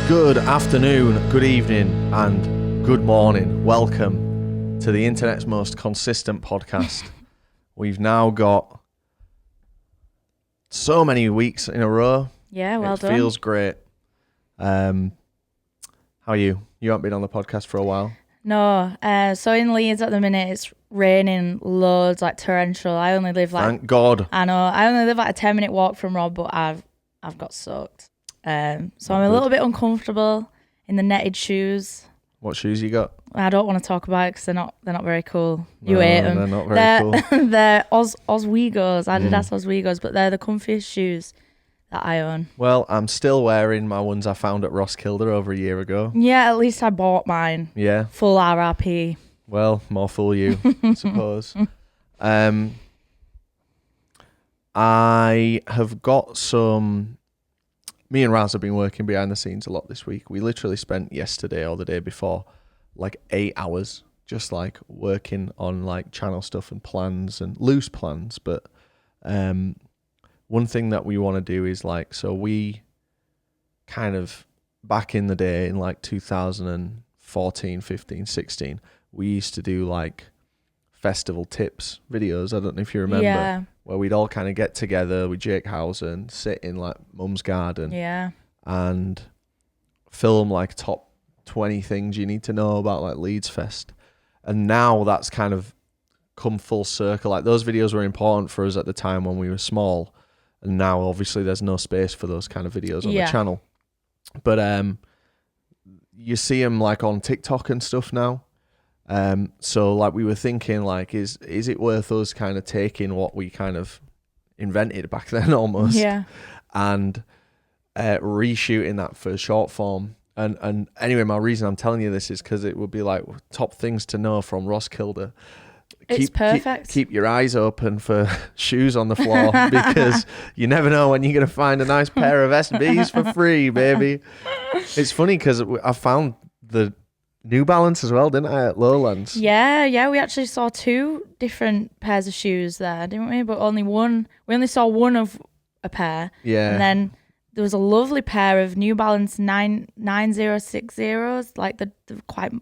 Good afternoon, good evening, and good morning. Welcome to the internet's most consistent podcast. We've now got so many weeks in a row. Yeah, well done. It feels great. How are you? You haven't been on the podcast for a while? No. So in Leeds at the minute, it's raining loads, like torrential. I only live like... Thank God. I know. I only live like a 10-minute walk from Rob, but I've got soaked. So I'm a little bit uncomfortable in the netted shoes. What shoes you got? I don't want to talk about it because they're not very cool. You No, hate them. they're not very cool. They're Oswegos, Adidas Oswegos, but they're the comfiest shoes that I own. Well, I'm still wearing my ones I found at Roskilde over a year ago. Yeah, at least I bought mine. Yeah. Full RRP. Well, more fool you, I suppose. I have got some... Me and Raz have been working behind the scenes a lot this week. We literally spent yesterday or the day before like 8 hours just like working on like channel stuff and plans and loose plans. But one thing that we want to do is like, so we kind of back in the day in like 2014, 15, 16, we used to do like festival tips videos. I don't know if you remember. Yeah. Where we'd all kind of get together with Jake Housen, sit in like mum's garden, and film like top 20 things you need to know about like Leeds Fest. And now that's kind of come full circle. Like those videos were important for us at the time when we were small, and now obviously there's no space for those kind of videos on the channel. But you see them like on TikTok and stuff now. So like we were thinking like, is it worth us kind of taking what we kind of invented back then almost, and reshooting that for short form. And anyway, my reason I'm telling you this is because it would be like top things to know from Roskilde. It's perfect. Keep your eyes open for shoes on the floor because you never know when you're going to find a nice pair of SBs for free, baby. It's funny because I found the New Balance as well, didn't I, at Lowlands? Yeah, we actually saw 2 different pairs of shoes there, didn't we? But we only saw one of a pair. Yeah. And then there was a lovely pair of New Balance 9060s, like the quite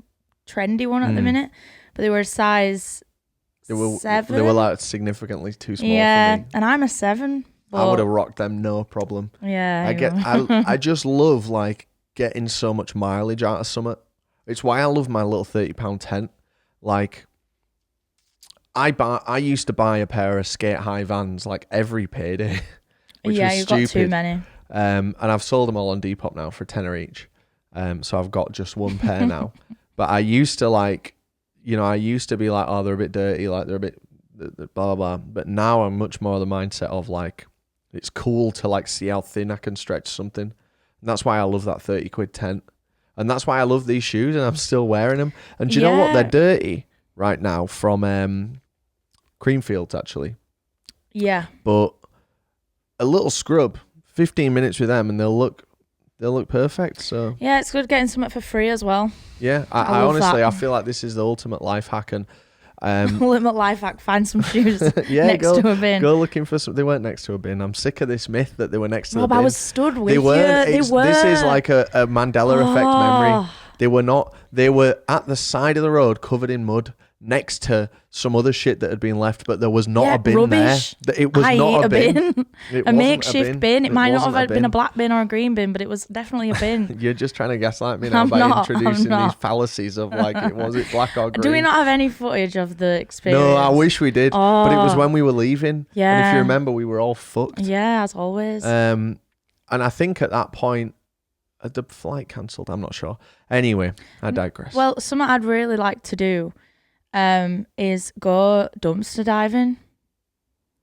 trendy one at the minute. But they were a size 7. They were like significantly too small for me. Yeah, and I'm a 7. I would have rocked them, no problem. Yeah. I just love like getting so much mileage out of something. It's why I love my little £30 tent. Like, I used to buy a pair of skate high Vans like every payday, which was you've stupid. got too many. And I've sold them all on Depop now for £10 each. So I've got just one pair now. But I used to like, I used to be like, oh, they're a bit dirty, like they're a bit blah blah. But now I'm much more the mindset of like, it's cool to like see how thin I can stretch something. And that's why I love that 30 quid tent. And that's why I love these shoes and I'm still wearing them. And do you know what? They're dirty right now from Creamfields, actually. Yeah. But a little scrub, 15 minutes with them and they'll look perfect. So yeah, it's good getting something for free as well. Yeah, I honestly, I feel like this is the ultimate life hack. And ultimate life hack, find some shoes next to a bin. Go looking for some. They weren't next to a bin. I'm sick of this myth that they were next to the bin. I was stood with they weren't. you. They were. This is like a Mandela effect memory. They were not. They were at the side of the road covered in mud next to some other shit that had been left, but there was not a bin rubbish. there. It was not a bin. A makeshift bin. It might not have been a black bin or a green bin, but it was definitely a bin. You're just trying to gaslight me now introducing these fallacies of like, was it black or green? Do we not have any footage of the experience? No, I wish we did, but it was when we were leaving. Yeah. And if you remember, we were all fucked. Yeah, as always. And I think at that point, the flight cancelled. I'm not sure. Anyway, I digress. Well, something I'd really like to do is go dumpster diving.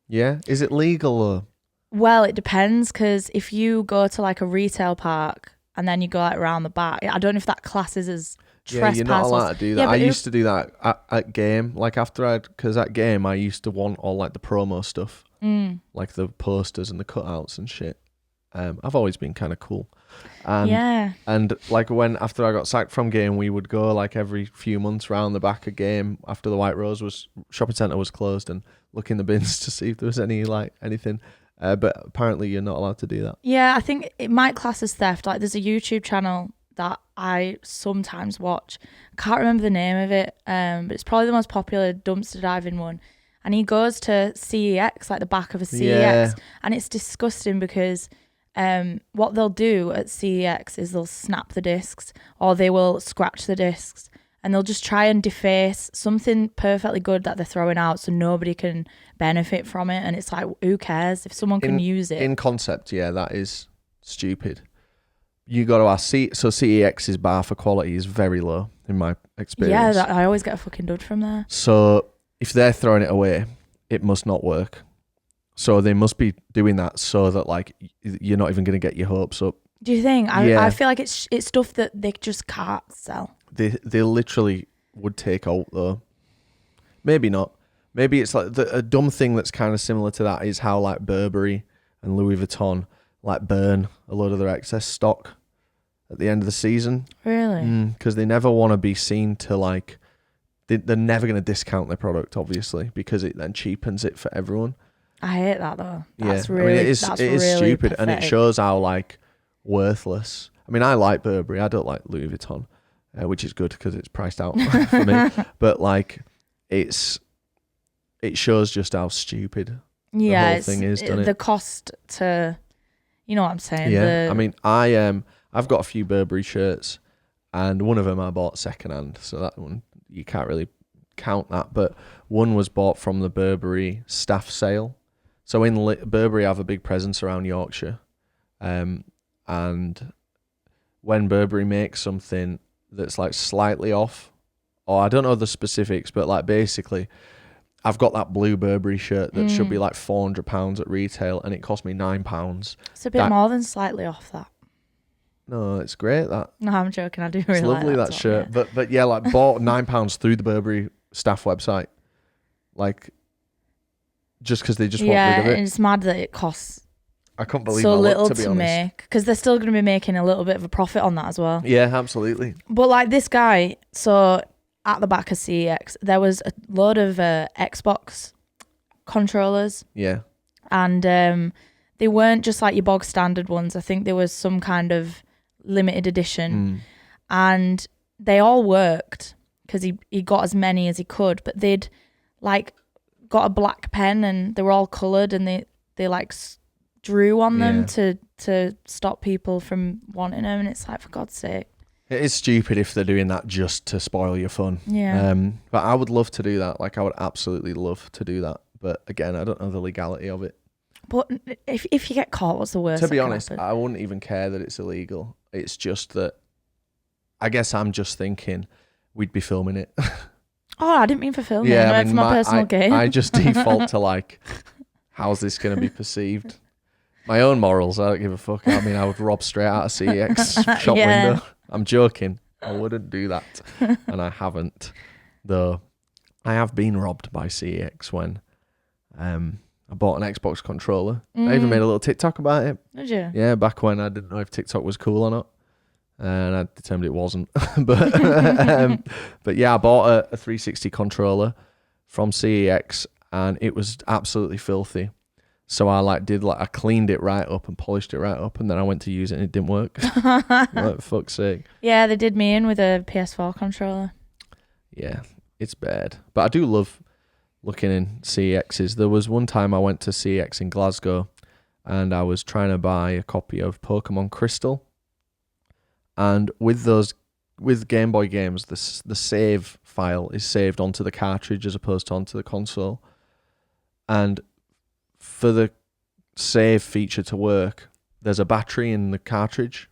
Yeah? Is it legal or? Well, it depends, because if you go to like a retail park and then you go like around the back, I don't know if that classes as trespass. Yeah, you're not allowed to do that. I used to do that at game. Like because at game I used to want all like the promo stuff, like the posters and the cutouts and shit. I've always been kind of cool. And like after I got sacked from game, we would go like every few months round the back of game after the White Rose shopping centre was closed and look in the bins to see if there was anything. But apparently you're not allowed to do that. Yeah, I think it might class as theft. Like there's a YouTube channel that I sometimes watch. I can't remember the name of it, but it's probably the most popular dumpster diving one. And he goes to CEX, like the back of a CEX, and it's disgusting because what they'll do at CEX is they'll snap the discs or they will scratch the discs and they'll just try and deface something perfectly good that they're throwing out so nobody can benefit from it. And it's like, who cares if someone can use it? In concept, yeah, that is stupid. You got to ask. So CEX's bar for quality is very low in my experience. Yeah, I always get a fucking dud from there. So if they're throwing it away, it must not work. So they must be doing that so that like you're not even going to get your hopes up. Do you think? I feel like it's stuff that they just can't sell. They literally would take out though. Maybe not. Maybe it's like a dumb thing that's kind of similar to that is how like Burberry and Louis Vuitton like burn a load of their excess stock at the end of the season. Really? Because they never want to be seen to like, they're never going to discount their product obviously because it then cheapens it for everyone. I hate that though. That's yeah, really, I mean, it is stupid, pathetic. and it shows how like worthless. I mean, I like Burberry. I don't like Louis Vuitton, which is good because it's priced out for me. But like, it shows just how stupid the whole thing is. Doesn't the it? cost to, you know what I'm saying? Yeah, I mean, I've got a few Burberry shirts, and one of them I bought secondhand, so that one you can't really count that. But one was bought from the Burberry staff sale. So Burberry have a big presence around Yorkshire, and when Burberry makes something that's like slightly off, or I don't know the specifics, but like basically, I've got that blue Burberry shirt that should be like £400 at retail, and it cost me £9. It's a bit more than slightly off that. No, it's great that. No, I'm joking. I do really it's lovely like that shirt, yeah. But yeah, like bought £9 through the Burberry staff website, like. Just because they just want rid of it. Yeah, it's mad that it costs I couldn't believe so little to be honest. make, because they're still going to be making a little bit of a profit on that as well. Yeah, absolutely. But like this guy, so at the back of CEX, there was a load of Xbox controllers. Yeah. And they weren't just like your bog standard ones. I think there was some kind of limited edition. And they all worked because he got as many as he could, but they'd like got a black pen and they were all coloured and they like drew on them to stop people from wanting them, and it's like, for God's sake. It is stupid if they're doing that just to spoil your fun. Yeah. But I would love to do that. Like I would absolutely love to do that. But again, I don't know the legality of it. But if you get caught, what's the worst? To be honest, I wouldn't even care that it's illegal. It's just that I guess I'm just thinking we'd be filming it. Oh, I didn't mean for filming. Yeah, I mean, for my personal gain. I just default to like, how's this going to be perceived? My own morals, I don't give a fuck. I mean, I would rob straight out of CEX shop window. I'm joking. I wouldn't do that. And I haven't. Though I have been robbed by CEX when I bought an Xbox controller. I even made a little TikTok about it. Did you? Yeah, back when I didn't know if TikTok was cool or not. And I determined it wasn't. But yeah, I bought a 360 controller from CEX and it was absolutely filthy. So I cleaned it right up and polished it right up, and then I went to use it and it didn't work. Like, for fuck's sake. Yeah, they did me in with a PS4 controller. Yeah, it's bad. But I do love looking in CEXs. There was one time I went to CEX in Glasgow and I was trying to buy a copy of Pokemon Crystal. And with Game Boy games, the save file is saved onto the cartridge as opposed to onto the console. And for the save feature to work, there's a battery in the cartridge.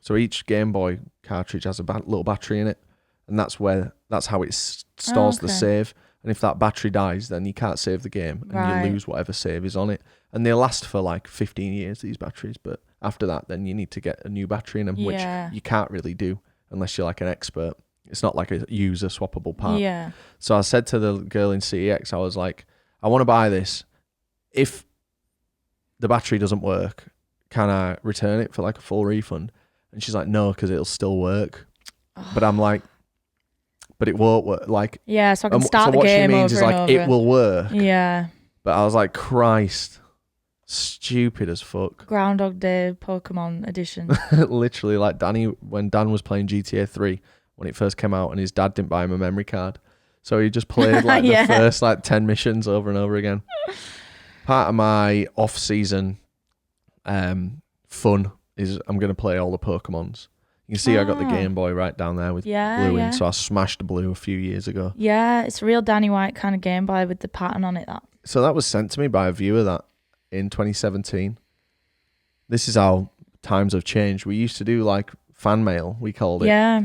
So each Game Boy cartridge has a little battery in it, and that's how it stores the save. And if that battery dies, then you can't save the game, and you lose whatever save is on it. And they last for like 15 years, these batteries, but after that, then you need to get a new battery in them, which you can't really do unless you're like an expert. It's not like a user swappable part. Yeah. So I said to the girl in CEX, I was like, I want to buy this. If the battery doesn't work, can I return it for like a full refund? And she's like, no, because it'll still work. But I'm like, but it won't work. Like, yeah, so I can start the game over and over. So what she means is like, it will work. Yeah. But I was like, Christ. Stupid as fuck. Groundhog Day Pokemon edition. Literally, like when Dan was playing GTA 3 when it first came out, and his dad didn't buy him a memory card, so he just played like the first like 10 missions over and over again. Part of my off-season fun is I'm gonna play all the Pokemons. You can see I got the Game Boy right down there with blue in, so I smashed the blue a few years ago. Yeah, it's a real Danny White kind of Game Boy with the pattern on it. So that was sent to me by a viewer that in 2017. This is how times have changed. We used to do like fan mail, we called it. Yeah.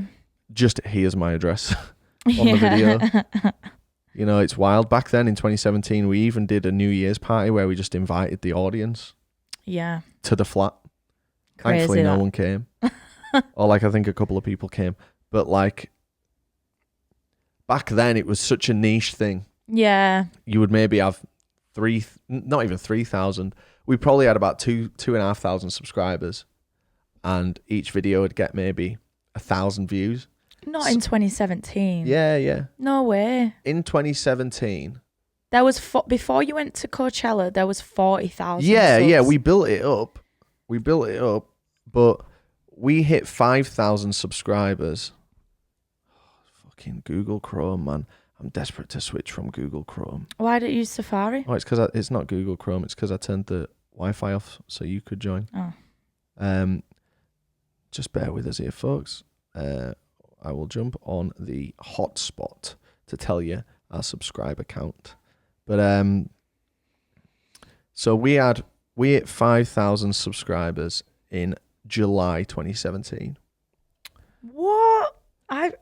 Just here's my address on the video. You know, it's wild. Back then in 2017, we even did a New Year's party where we just invited the audience to the flat. Crazy. Thankfully, no one came. Or like I think a couple of people came. But like back then, it was such a niche thing. Yeah. You would maybe have not even 3,000. We probably had about 2,500 subscribers, and each video would get maybe 1,000 views. Not in 2017. Yeah. No way. In 2017. There was, before you went to Coachella, there was 40,000 Yeah, we built it up. But we hit 5,000 subscribers. Fucking Google Chrome, man. I'm desperate to switch from Google Chrome. Why don't you use Safari? Oh, it's because it's not Google Chrome. It's because I turned the Wi-Fi off so you could join. Oh. Just bear with us here, folks. I will jump on the hotspot to tell you our subscriber count. But so we hit 5,000 subscribers in July 2017. What?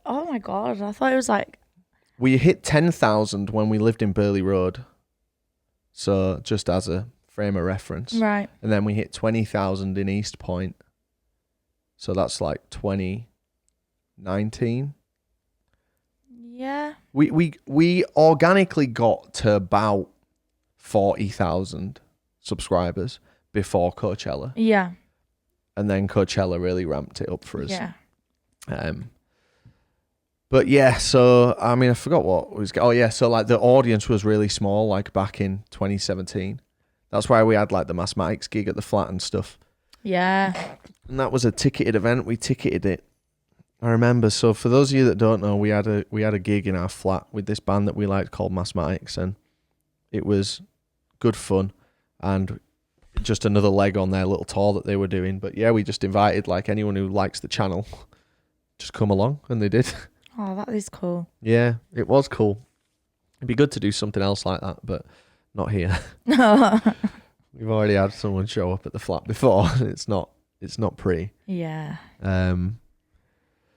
Oh my God. I thought it was like... We hit 10,000 when we lived in Burley Road. So just as a frame of reference. Right. And then we hit 20,000 in East Point. So that's like 2019. Yeah. We organically got to about 40,000 subscribers before Coachella. Yeah. And then Coachella really ramped it up for us. Yeah. But yeah, so I mean, I forgot what was. Oh yeah, so like the audience was really small, like back in 2017. That's why we had like the mathematics gig at the flat and stuff. Yeah. And that was a ticketed event. We ticketed it. I remember. So for those of you that don't know, we had a gig in our flat with this band that we liked called Mathematics, and it was good fun and just another leg on their little tour that they were doing. But yeah, we just invited like anyone who likes the channel, just come along, and they did. Oh, that is cool. Yeah, it was cool. It'd be good to do something else like that, but not here. We've already had someone show up at the flat before. It's not pretty. Yeah.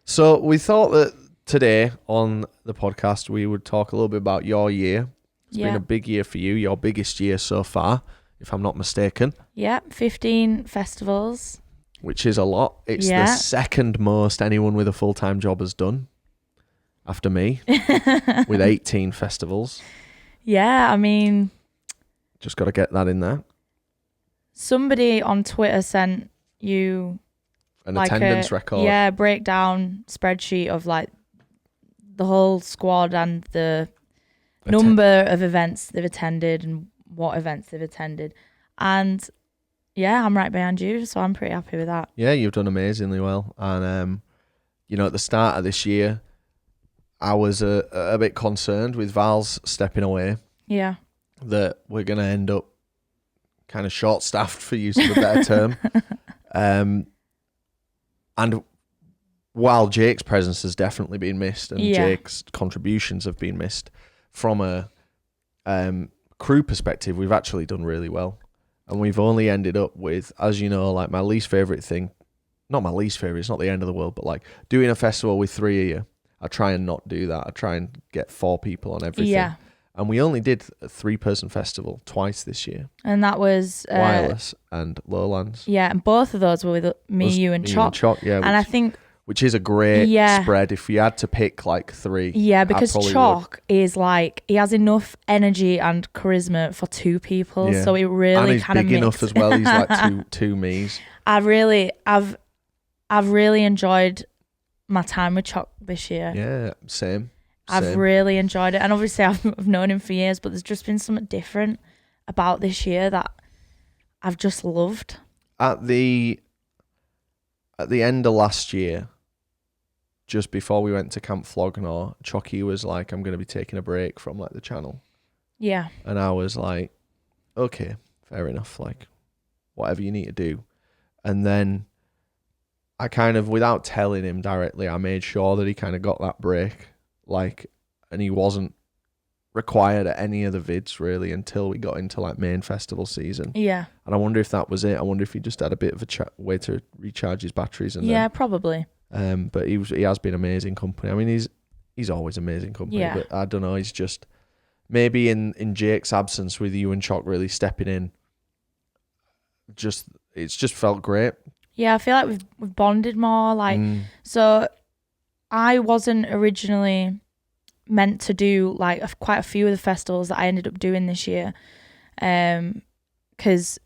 So we thought that today on the podcast we would talk a little bit about your year. It's been a big year for you, your biggest year so far, if I'm not mistaken. Yeah, 15 festivals. Which is a lot. It's the second most anyone with a full-time job has done. After me, with 18 festivals. Yeah, I mean... Just got to get that in there. Somebody on Twitter sent you... An like attendance record. Yeah, breakdown spreadsheet of like the whole squad and the number of events they've attended and what events they've attended. And yeah, I'm right behind you, so I'm pretty happy with that. Yeah, you've done amazingly well. And, you know, at the start of this year... I was a bit concerned with Val's stepping away. Yeah. That we're going to end up kind of short-staffed, for use of a better term. And while Jake's presence has definitely been missed and Jake's contributions have been missed, from a crew perspective, we've actually done really well. And we've only ended up with, as you know, like my least favourite thing, not my least favourite, it's not the end of the world, but like doing a festival with 3 of you. I try and not do that. I try and get 4 people on everything. Yeah. And we only did a 3-person festival twice this year. And that was... Wireless and Lowlands. Yeah, and both of those were with me, you and Chalk. Yeah, and I think... Which is a great spread if you had to pick like 3. Yeah, because Chalk is like... He has enough energy and charisma for 2 people. Yeah. So it really kind of And he's big enough as well. He's like two me's. I've really enjoyed... my time with Chalk this year. Yeah, same. I've really enjoyed it. And obviously I've known him for years, but there's just been something different about this year that I've just loved. At the end of last year, just before we went to Camp Flognor, Chucky was like, I'm going to be taking a break from like the channel. Yeah. And I was like, okay, fair enough. Like, whatever you need to do. And then I kind of, without telling him directly, I made sure that he kind of got that break. Like, and he wasn't required at any of the vids really until we got into like main festival season. Yeah. And I wonder if that was it. I wonder if he just had a bit of a way to recharge his batteries. And yeah, probably. But he has been amazing company. I mean, he's always amazing company. Yeah. But I don't know. He's just maybe in Jake's absence with you and Choc really stepping in. It's just felt great. Yeah, I feel like we've bonded more. Like, so I wasn't originally meant to do like quite a few of the festivals that I ended up doing this year, because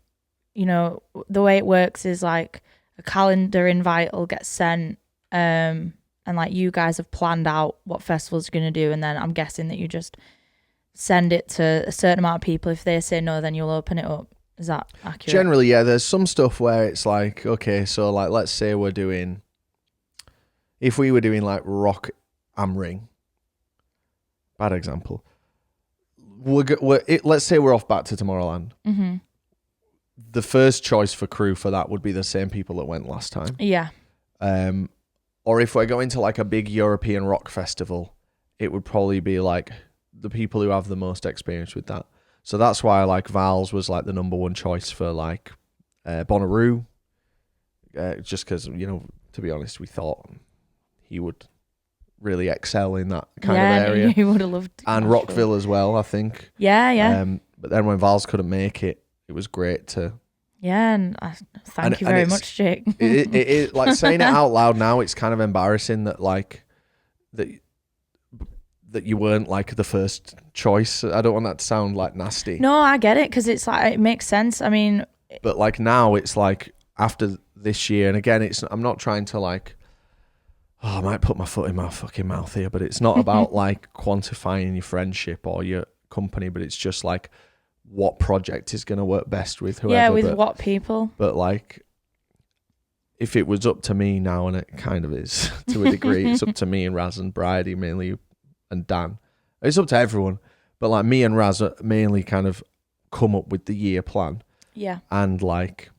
you know the way it works is like a calendar invite will get sent, and like you guys have planned out what festivals you're gonna do, and then I'm guessing that you just send it to a certain amount of people. If they say no, then you'll open it up. Is that accurate? Generally, yeah. There's some stuff where it's like, okay, so like let's say if we were doing like Rock am Ring, bad example. Let's say we're off back to Tomorrowland. Mm-hmm. The first choice for crew for that would be the same people that went last time. Yeah. Or if we're going to like a big European rock festival, it would probably be like the people who have the most experience with that. So that's why like Val's was like the number one choice for like Bonnaroo. Just because, you know, to be honest, we thought he would really excel in that kind of area. He would have loved. And Rockville as well, I think. Yeah, yeah. But then when Val's couldn't make it, it was great to. Yeah, and thank you very much, Jake. it like saying it out loud now, it's kind of embarrassing that like that you weren't like the first choice. I don't want that to sound like nasty. No, I get it because it's like it makes sense. I mean, but like now it's like after this year, and again, I'm not trying to like. Oh, I might put my foot in my fucking mouth here, but it's not about like quantifying your friendship or your company, but it's just like what project is going to work best with whoever. Yeah, with what people. But like, if it was up to me now, and it kind of is to a degree, it's up to me and Raz and Bridie mainly, and Dan. It's up to everyone, but like me and Raz mainly kind of come up with the year plan. Yeah. And like,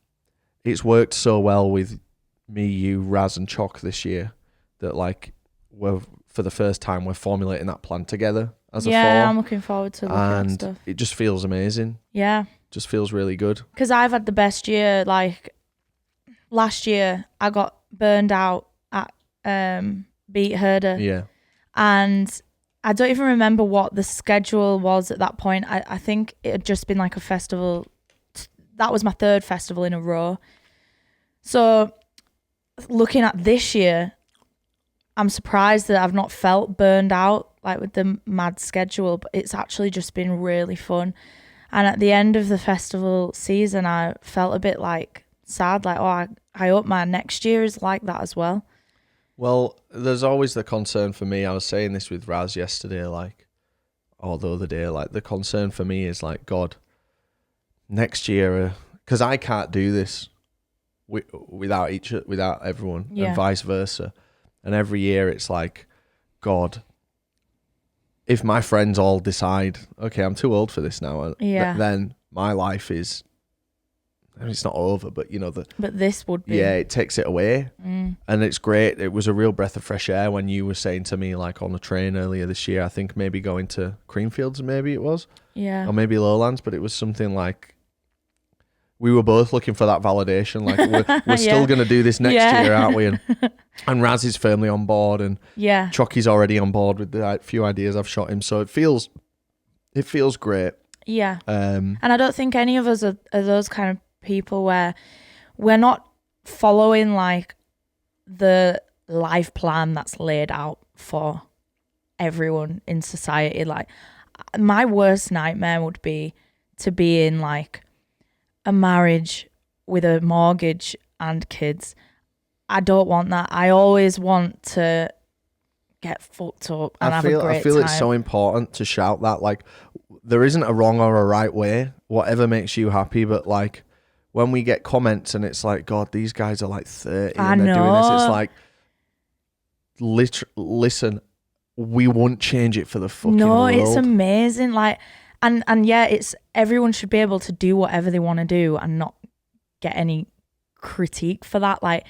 it's worked so well with me, you, Raz, and Choc this year that like for the first time we're formulating that plan together as a four. Yeah, I'm looking forward to looking at stuff. It just feels amazing. Yeah. Just feels really good. Because I've had the best year. Like last year, I got burned out at Beat Herder. Yeah. And I don't even remember what the schedule was at that point. I think it had just been like a festival. That was my third festival in a row. So looking at this year, I'm surprised that I've not felt burned out like with the mad schedule, but it's actually just been really fun. And at the end of the festival season, I felt a bit like sad, like, oh, I hope my next year is like that as well. Well, there's always the concern for me. I was saying this with Raz yesterday, like, or the other day, like the concern for me is like, God, next year, because I can't do this without everyone, and vice versa. And every year it's like, God, if my friends all decide, okay, I'm too old for this now, then my life is, I mean, it's not over, but you know, but this would be. Yeah, it takes it away. And it's great. It was a real breath of fresh air when you were saying to me, like on the train earlier this year, I think maybe going to Creamfields, maybe it was. Yeah. Or maybe Lowlands, but it was something like, we were both looking for that validation. Like we're still going to do this next year, aren't we? And Raz is firmly on board, and Chucky's already on board with the few ideas I've shot him. So it feels great. Yeah. And I don't think any of us are those kind of people where we're not following like the life plan that's laid out for everyone in society. Like my worst nightmare would be to be in like a marriage with a mortgage and kids. I don't want that. I always want to get fucked up and have a great time. I feel it's so important to shout that. Like, there isn't a wrong or a right way, whatever makes you happy, but like, when we get comments and it's like, God, these guys are like 30 I and they're doing this. know. It's like, listen, we won't change it for the fucking world. No, it's amazing. Like, and yeah, it's everyone should be able to do whatever they want to do and not get any critique for that. Like,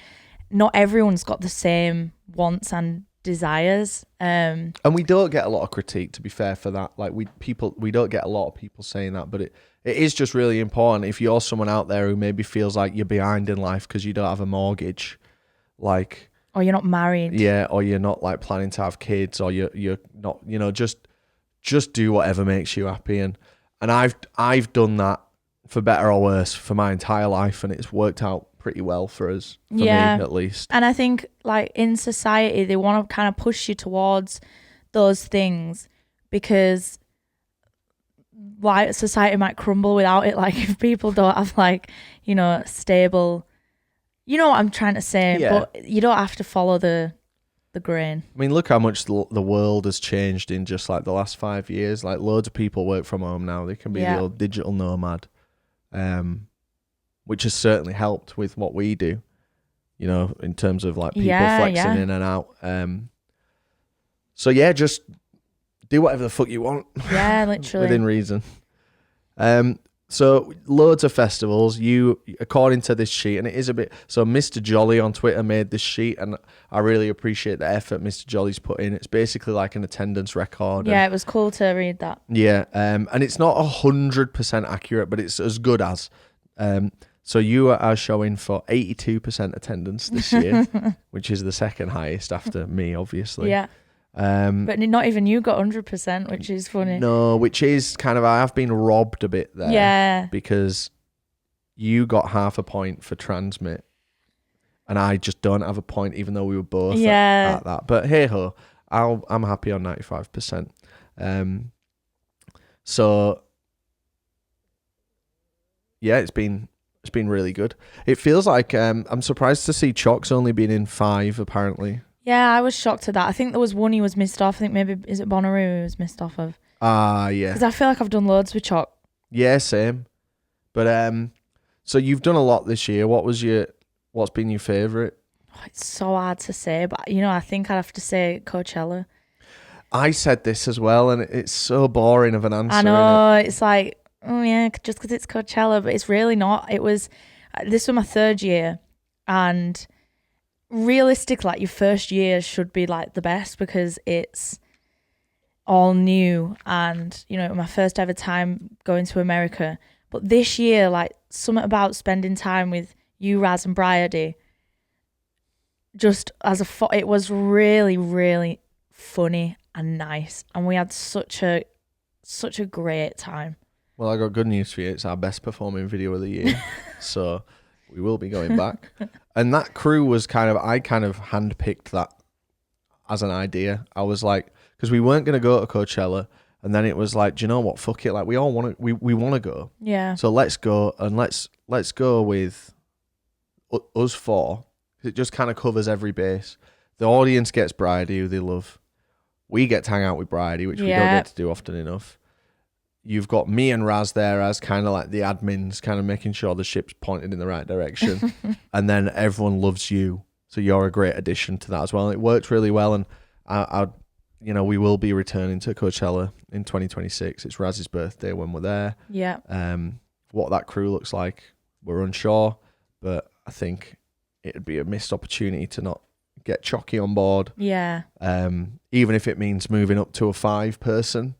not everyone's got the same wants and desires. And we don't get a lot of critique, to be fair, for that. Like, we don't get a lot of people saying that, but it is just really important if you're someone out there who maybe feels like you're behind in life because you don't have a mortgage, like, or you're not married. Yeah, or you're not like planning to have kids, or you're not, just do whatever makes you happy. And I've done that, for better or worse, for my entire life, and it's worked out pretty well for us, for me at least. And I think like in society they want to kind of push you towards those things because like society might crumble without it. Like if people don't have like, stable, you know what I'm trying to say, but you don't have to follow the grain. I mean, look how much the world has changed in just like the last 5 years. Like loads of people work from home now. They can be the old digital nomad, which has certainly helped with what we do, in terms of like people flexing in and out. So yeah, just do whatever the fuck you want. Yeah, literally. Within reason. So loads of festivals. You, according to this sheet, and it is a bit. So Mr. Jolly on Twitter made this sheet, and I really appreciate the effort Mr. Jolly's put in. It's basically like an attendance record. Yeah, it was cool to read that. Yeah, and it's not 100% accurate, but it's as good as. So you are showing for 82% attendance this year, which is the second highest after me, obviously. Yeah. But not even you got 100%, which is funny. No, which is kind of, I have been robbed a bit there. Yeah. Because you got half a point for transmit, and I just don't have a point, even though we were both at that. But hey ho, I'm happy on 95%. So yeah, it's been really good. It feels like I'm surprised to see Chalk's only been in 5 apparently. Yeah, I was shocked at that. I think there was one he was missed off. I think maybe, is it Bonnaroo he was missed off of? Yeah. Because I feel like I've done loads with Chalk. Yeah, same. But so you've done a lot this year. What's been your favourite? Oh, it's so hard to say, but I think I'd have to say Coachella. I said this as well, and it's so boring of an answer. I know, it's like, oh yeah, just because it's Coachella, but it's really not. This was my 3rd year, and realistic, like your first year should be like the best because it's all new, and my first ever time going to America. But this year, like something about spending time with you, Raz, and Bridie, just it was really, really funny and nice, and we had such a great time. Well, I got good news for you. It's our best performing video of the year, so we will be going back. And that crew was I kind of handpicked that as an idea. I was like, because we weren't going to go to Coachella, and then it was like, do you know what? Fuck it. Like we all want to, we want to go. Yeah. So let's go, and let's go with us 4. It just kind of covers every base. The audience gets Bridie, who they love. We get to hang out with Bridie, which we don't get to do often enough. You've got me and Raz there as kind of like the admins, kind of making sure the ship's pointed in the right direction. And then everyone loves you. So you're a great addition to that as well. And it worked really well. And we will be returning to Coachella in 2026. It's Raz's birthday when we're there. Yeah. What that crew looks like, we're unsure. But I think it'd be a missed opportunity to not get Chalky on board. Yeah. Even if it means moving up to a 5-person.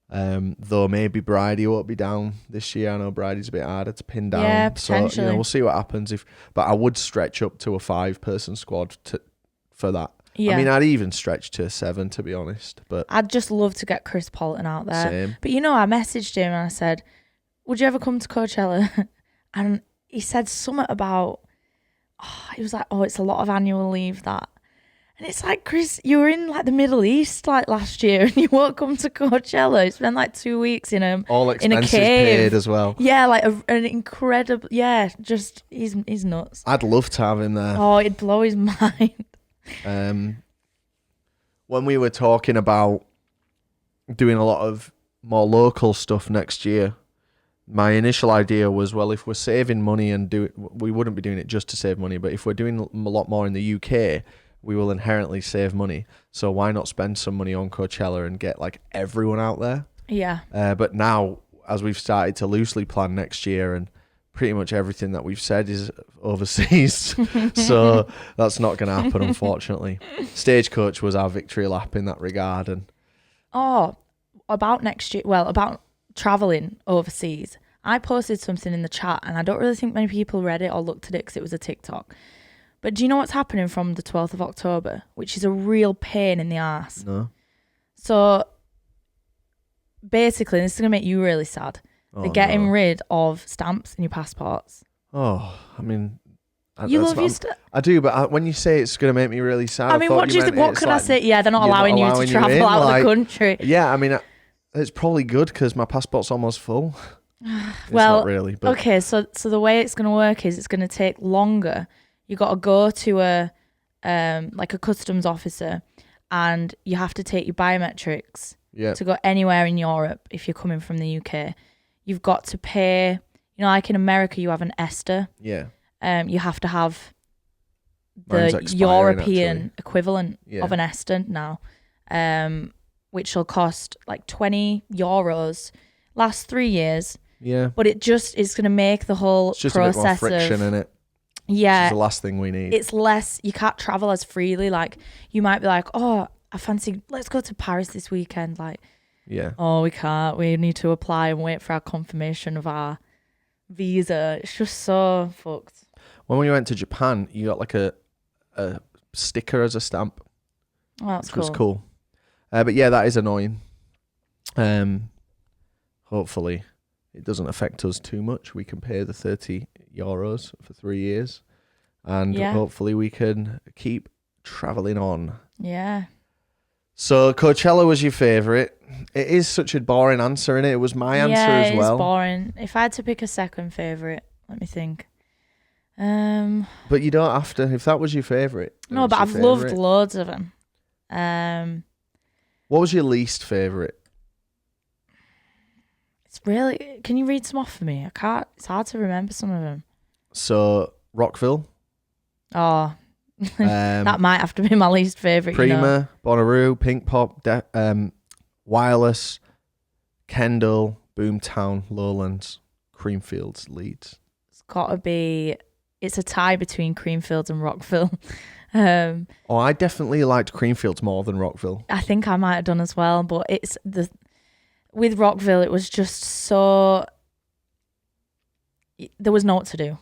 Though maybe Bridie won't be down this year. I know Bridie's a bit harder to pin down. Yeah, potentially. So we'll see what happens but I would stretch up to a 5-person squad for that. Yeah. I mean, I'd even stretch to a 7, to be honest. But I'd just love to get Chris Polton out there. Same. But I messaged him and I said, would you ever come to Coachella? And he said something about, he was like, it's a lot of annual leave that. And it's like, Chris, you were in like the Middle East like last year and you won't come to Coachella. You spent like 2 weeks in a all expenses in a cave. Paid as well. Yeah, like an incredible, just he's nuts. I'd love to have him there. Oh, it'd blow his mind. When we were talking about doing a lot of more local stuff next year, my initial idea was, well, if we're saving money and we wouldn't be doing it just to save money, but if we're doing a lot more in the UK, we will inherently save money. So why not spend some money on Coachella and get like everyone out there? Yeah. But now, as we've started to loosely plan next year, and pretty much everything that we've said is overseas, so that's not going to happen, unfortunately. Stagecoach was our victory lap in that regard. And about next year, well, about traveling overseas, I posted something in the chat, and I don't really think many people read it or looked at it because it was a TikTok. But do you know what's happening from the 12th of October, which is a real pain in the arse? No. So basically, this is going to make you really sad. They're getting rid of stamps in your passports. Oh, I mean, you love your I do, but when you say it's going to make me really sad, I mean, what do you think? What can I say? Yeah, they're not allowing you to travel out of the country. Yeah, I mean, it's probably good because my passport's almost full. Well, not really. But. Okay, so the way it's going to work is it's going to take longer. You got to go to a customs officer, and you have to take your biometrics to go anywhere in Europe if you're coming from the UK. You've got to pay, like in America, you have an ESTA. Yeah. You have to have the European equivalent of an ESTA now, which will cost like €20, last 3 years. Yeah. But it just is going to make the whole process a bit more friction in it. Yeah. Which is the last thing we need. It's less, you can't travel as freely. Like, you might be like, oh, I fancy, let's go to Paris this weekend. Like, yeah. Oh, we can't. We need to apply and wait for our confirmation of our visa. It's just so fucked. When we went to Japan, you got like a sticker as a stamp. Oh, that's cool. Which was cool. But yeah, that is annoying. Hopefully it doesn't affect us too much. We can pay the €30 for 3 years. And hopefully we can keep traveling on. Yeah. So Coachella was your favourite. It is such a boring answer, innit? It was my answer as well. Yeah, it's boring. If I had to pick a second favourite, let me think. But you don't have to. If that was your favourite. No, but I've loved loads of them. What was your least favourite? It's really... Can you read some off for me? I can't... It's hard to remember some of them. So, Rockville. Oh... that might have to be my least favourite. Prima, Bonnaroo, Pink Pop, Wireless, Kendall, Boomtown, Lowlands, Creamfields, Leeds. It's got to be... It's a tie between Creamfields and Rockville. I definitely liked Creamfields more than Rockville. I think I might have done as well, but it's with Rockville, it was just so... There was no what to do.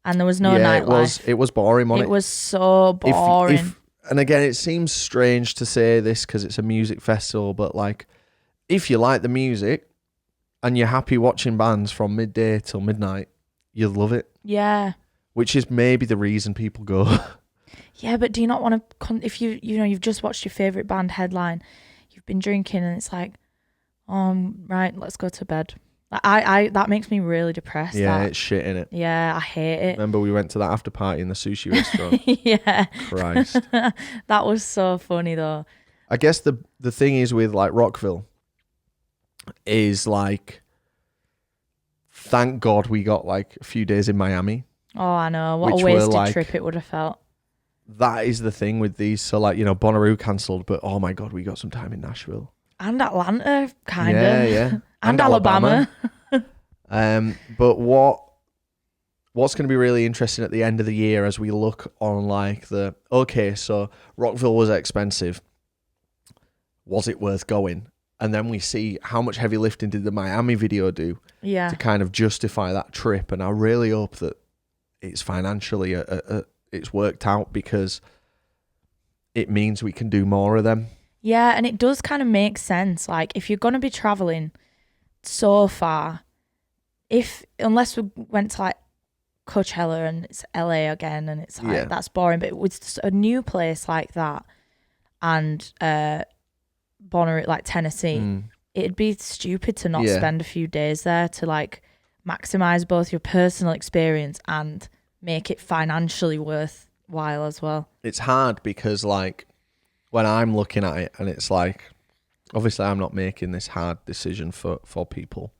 And there was no nightlife. It was boring, wasn't it? It was so boring. And again, it seems strange to say this because it's a music festival, but like, if you like the music and you're happy watching bands from midday till midnight, you'll love it. Yeah. Which is maybe the reason people go. Yeah, but do you not want to? If you've just watched your favorite band headline, you've been drinking, and it's like, right, let's go to bed. I that makes me really depressed. Yeah, it's shit, innit? Yeah, I hate it. Remember we went to that after party in the sushi restaurant? Yeah. Christ. That was so funny though. I guess the thing is with like Rockville is like, thank God we got like a few days in Miami. Oh, I know. What a wasted trip it would have felt. That is the thing with these. So like, Bonnaroo cancelled, but oh my God, we got some time in Nashville. And Atlanta, kind of. Yeah. And Alabama. But what's going to be really interesting at the end of the year as we look on like so Rockville was expensive. Was it worth going? And then we see how much heavy lifting did the Miami video do to kind of justify that trip. And I really hope that it's financially it's worked out because it means we can do more of them. Yeah, and it does kind of make sense. Like, if you're going to be traveling so far, unless we went to like Coachella and it's LA again and it's like, that's boring. But with a new place like that and Bonnaroo, like Tennessee, it'd be stupid to not spend a few days there to like maximize both your personal experience and make it financially worthwhile as well. It's hard because like, when I'm looking at it and it's like, obviously I'm not making this hard decision for people,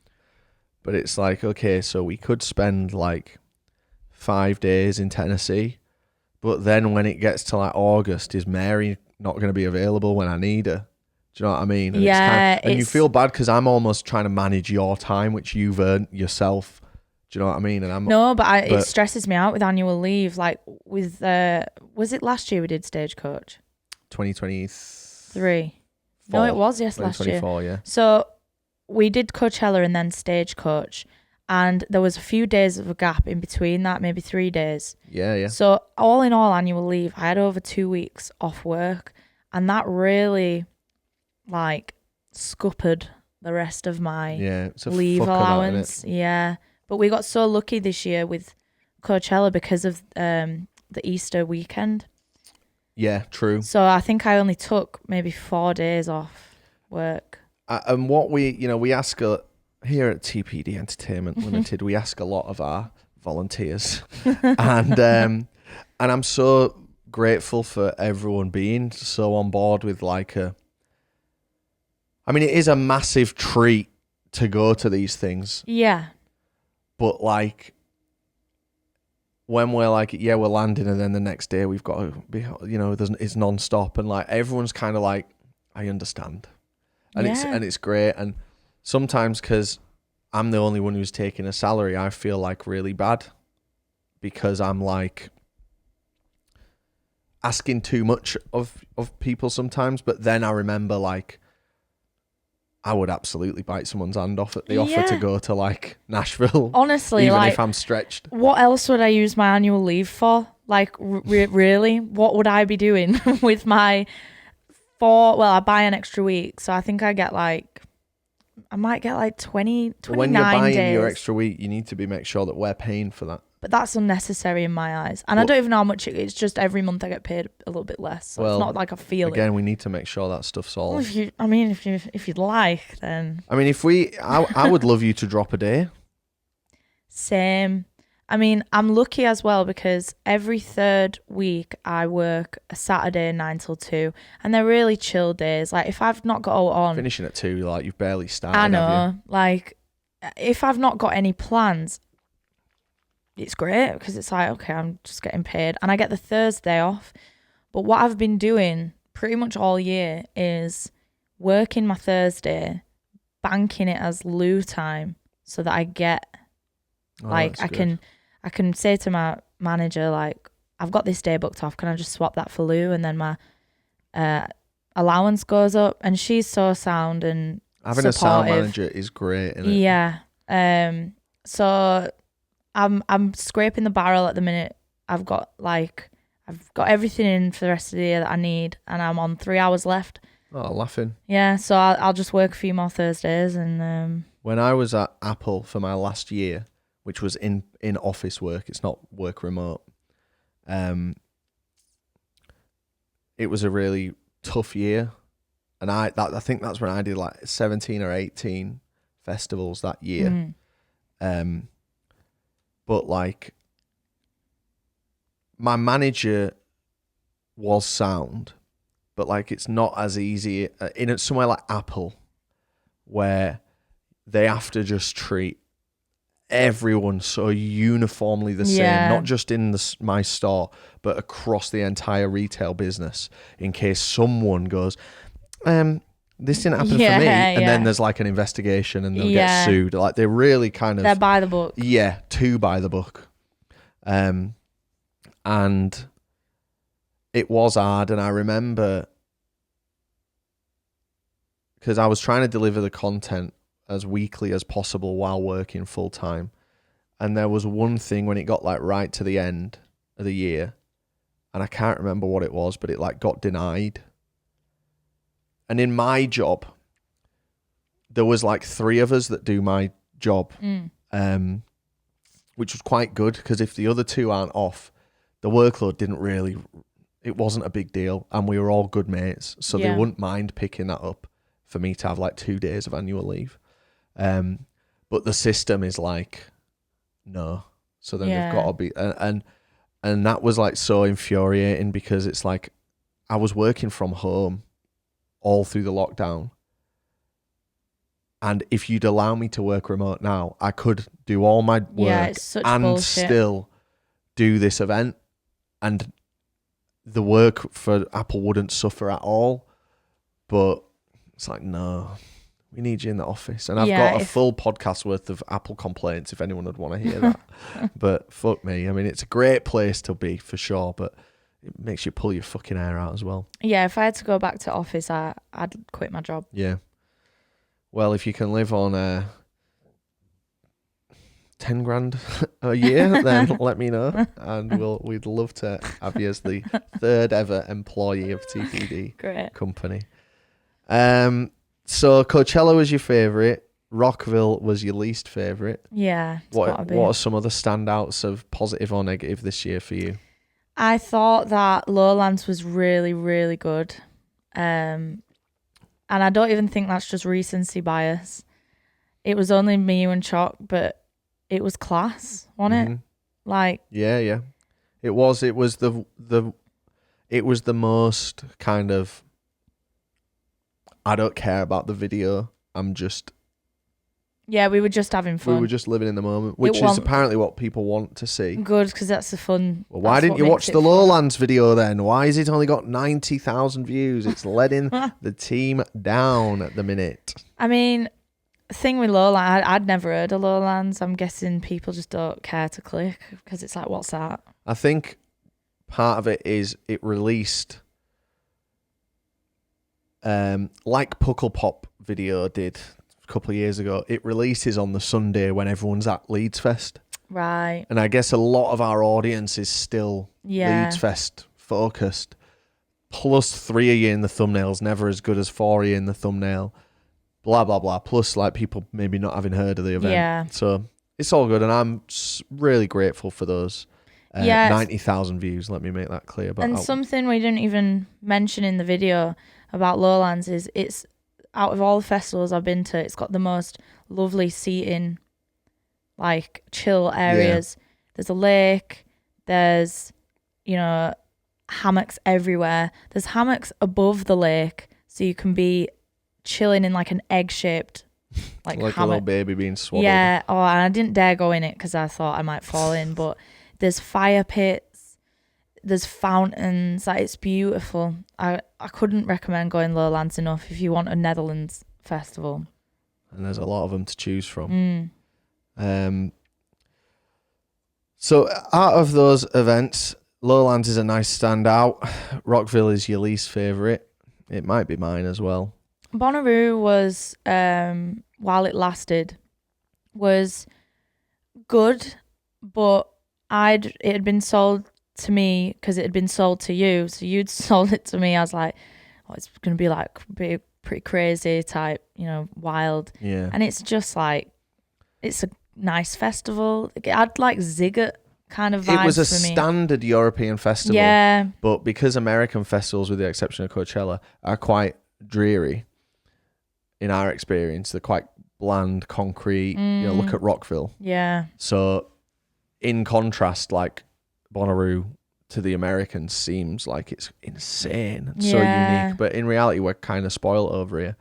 But it's like, okay, so we could spend like 5 days in Tennessee, but then when it gets to like August, is Mary not going to be available when I need her? Do you know what I mean? And Yeah, and you feel bad because I'm almost trying to manage your time, which you've earned yourself. Do you know what I mean? And it stresses me out with annual leave. Like with was it last year we did Stagecoach? 2023. No, it was last year. Yeah. So we did Coachella and then Stagecoach, and there was a few days of a gap in between that, maybe 3 days. Yeah. So all in all, annual leave, I had over 2 weeks off work, and that really like scuppered the rest of my leave allowance. Yeah. But we got so lucky this year with Coachella because of the Easter weekend. Yeah, true. So I think I only took maybe 4 days off work. And what we ask here at TPD Entertainment Limited, we ask a lot of our volunteers, and I'm so grateful for everyone being so on board with like it is a massive treat to go to these things. Yeah. But like when we're like, yeah, we're landing, and then the next day we've got to be, it's non-stop, and like everyone's kind of like, I understand, and it's great. And sometimes because I'm the only one who's taking a salary, I feel like really bad because I'm like asking too much of people sometimes. But then I remember like, I would absolutely bite someone's hand off at the offer to go to like Nashville. Honestly, even like, if I'm stretched. What else would I use my annual leave for? Like, really? What would I be doing with my I buy an extra week. So I think I might get like 29 days. When you're buying your extra week, you need to make sure that we're paying for that. But that's unnecessary in my eyes. And I don't even know how much it's just every month I get paid a little bit less. So it's not like I feel it. Again, we need to make sure that stuff's all. Well, if you'd like, then. I mean, I would love you to drop a day. Same. I mean, I'm lucky as well because every third week I work a Saturday 9 till 2, and they're really chill days. Like if I've not got on finishing at 2, like you've barely started. I know. Have you? Like if I've not got any plans, it's great because it's like, okay, I'm just getting paid and I get the Thursday off. But what I've been doing pretty much all year is working my Thursday, banking it as loo time so that I get I can say to my manager, like, I've got this day booked off, can I just swap that for loo? And then my allowance goes up, and she's so sound and having supportive. A sound manager is great, isn't it? Yeah. So I'm scraping the barrel at the minute. I've got everything in for the rest of the year that I need, and I'm on 3 hours left. Oh, laughing. Yeah, so I'll just work a few more Thursdays. And when I was at Apple for my last year, which was in office work, it's not work remote, it was a really tough year, and I think that's when I did like 17 or 18 festivals that year. But like my manager was sound, but like it's not as easy in somewhere like Apple where they have to just treat everyone so uniformly the same, not just in my store, but across the entire retail business, in case someone goes, this didn't happen for me, and then there's like an investigation and they'll get sued. Like they really kind of, they're by the book. Yeah, too by the book. And it was hard, and I remember because I was trying to deliver the content as weekly as possible while working full time. And there was one thing when it got like right to the end of the year, and I can't remember what it was, but it like got denied. And in my job, there was like 3 of us that do my job, which was quite good because if the other 2 aren't off, the workload it wasn't a big deal, and we were all good mates, so they wouldn't mind picking that up for me to have like 2 days of annual leave. But the system is like, no. So then they've got to be, and that was like so infuriating because it's like I was working from home all through the lockdown, And if you'd allow me to work remote now, I could do all my work it's such and bullshit. still do this event. And the work for Apple wouldn't suffer at all. But it's like, no, we need you in the office. And I've got a full podcast worth of Apple complaints if anyone would want to hear that. But fuck me. I mean, it's a great place to be for sure, but it makes you pull your fucking hair out as well. Yeah, if I had to go back to office, I'd quit my job. Yeah. Well, if you can live on 10 grand a year, then let me know. And we'd love to have you as the third ever employee of TPD Great. company. So Coachella was your favourite. Rockville was your least favourite. Yeah. What are some other standouts of positive or negative this year for you? I thought that Lowlands was really, really good. And I don't even think that's just recency bias. It was only me and Chalk, but it was class, wasn't it? Like, yeah. It was the most kind of, I don't care about the video. I'm just, yeah, we were just having fun. we were just living in the moment, which is apparently what people want to see. Good, because that's the fun. Well, why didn't you watch the Lowlands video then? Why has it only got 90,000 views? It's letting the team down at the minute. I mean, thing with Lowlands, I'd never heard of Lowlands. I'm guessing people just don't care to click because it's like, what's that? I think part of it is it released, like Puckle Pop video did a couple of years ago. It releases on the Sunday when everyone's at Leeds Fest. Right. And I guess a lot of our audience is still Leeds Fest focused. Plus 3 of you in the thumbnail's never as good as 4 of you in the thumbnail. Blah, blah, blah. Plus, like, people maybe not having heard of the event. Yeah. So it's all good. And I'm really grateful for those 90,000 views. Let me make that clear. And something we didn't even mention in the video about Lowlands is it's, out of all the festivals I've been to, it's got the most lovely seating, like, chill areas. Yeah. There's a lake. There's, hammocks everywhere. There's hammocks above the lake, so you can be chilling in like an egg-shaped like hammock. A little baby being swaddled. Yeah. Oh, and I didn't dare go in it because I thought I might fall in. But there's fire pits, there's fountains. Like, it's beautiful. I couldn't recommend going Lowlands enough if you want a Netherlands festival. And there's a lot of them to choose from. So out of those events, Lowlands is a nice standout. Rockville is your least favourite. It might be mine as well. Bonnaroo was, while it lasted, was good, but it had been sold to me because it had been sold to you. So you'd sold it to me. I was like, oh, it's going to be like pretty crazy type, wild. Yeah. And it's just like, it's a nice festival. It had like Ziggett kind of vibes. It was a for me. standard European festival. Yeah. But because American festivals, with the exception of Coachella, are quite dreary in our experience, they're quite bland, concrete. Look at Rockville. Yeah. So in contrast, like, Bonnaroo to the Americans seems like it's insane and so unique, but in reality we're kind of spoiled over here.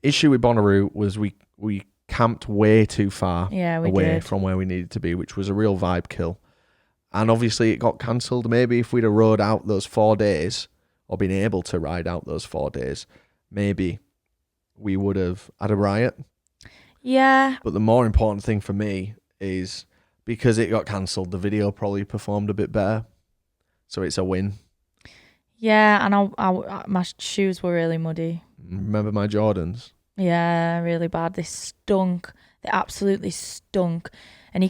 Issue with Bonnaroo was we camped way too far away from where we needed to be, which was a real vibe kill. And obviously it got cancelled. Maybe if we'd have rode out those 4 days, or been able to ride out those 4 days, maybe we would have had a riot. Yeah. But the more important thing for me is, because it got cancelled, the video probably performed a bit better. So it's a win. Yeah, and my shoes were really muddy. Remember my Jordans? Yeah, really bad. They stunk. They absolutely stunk. And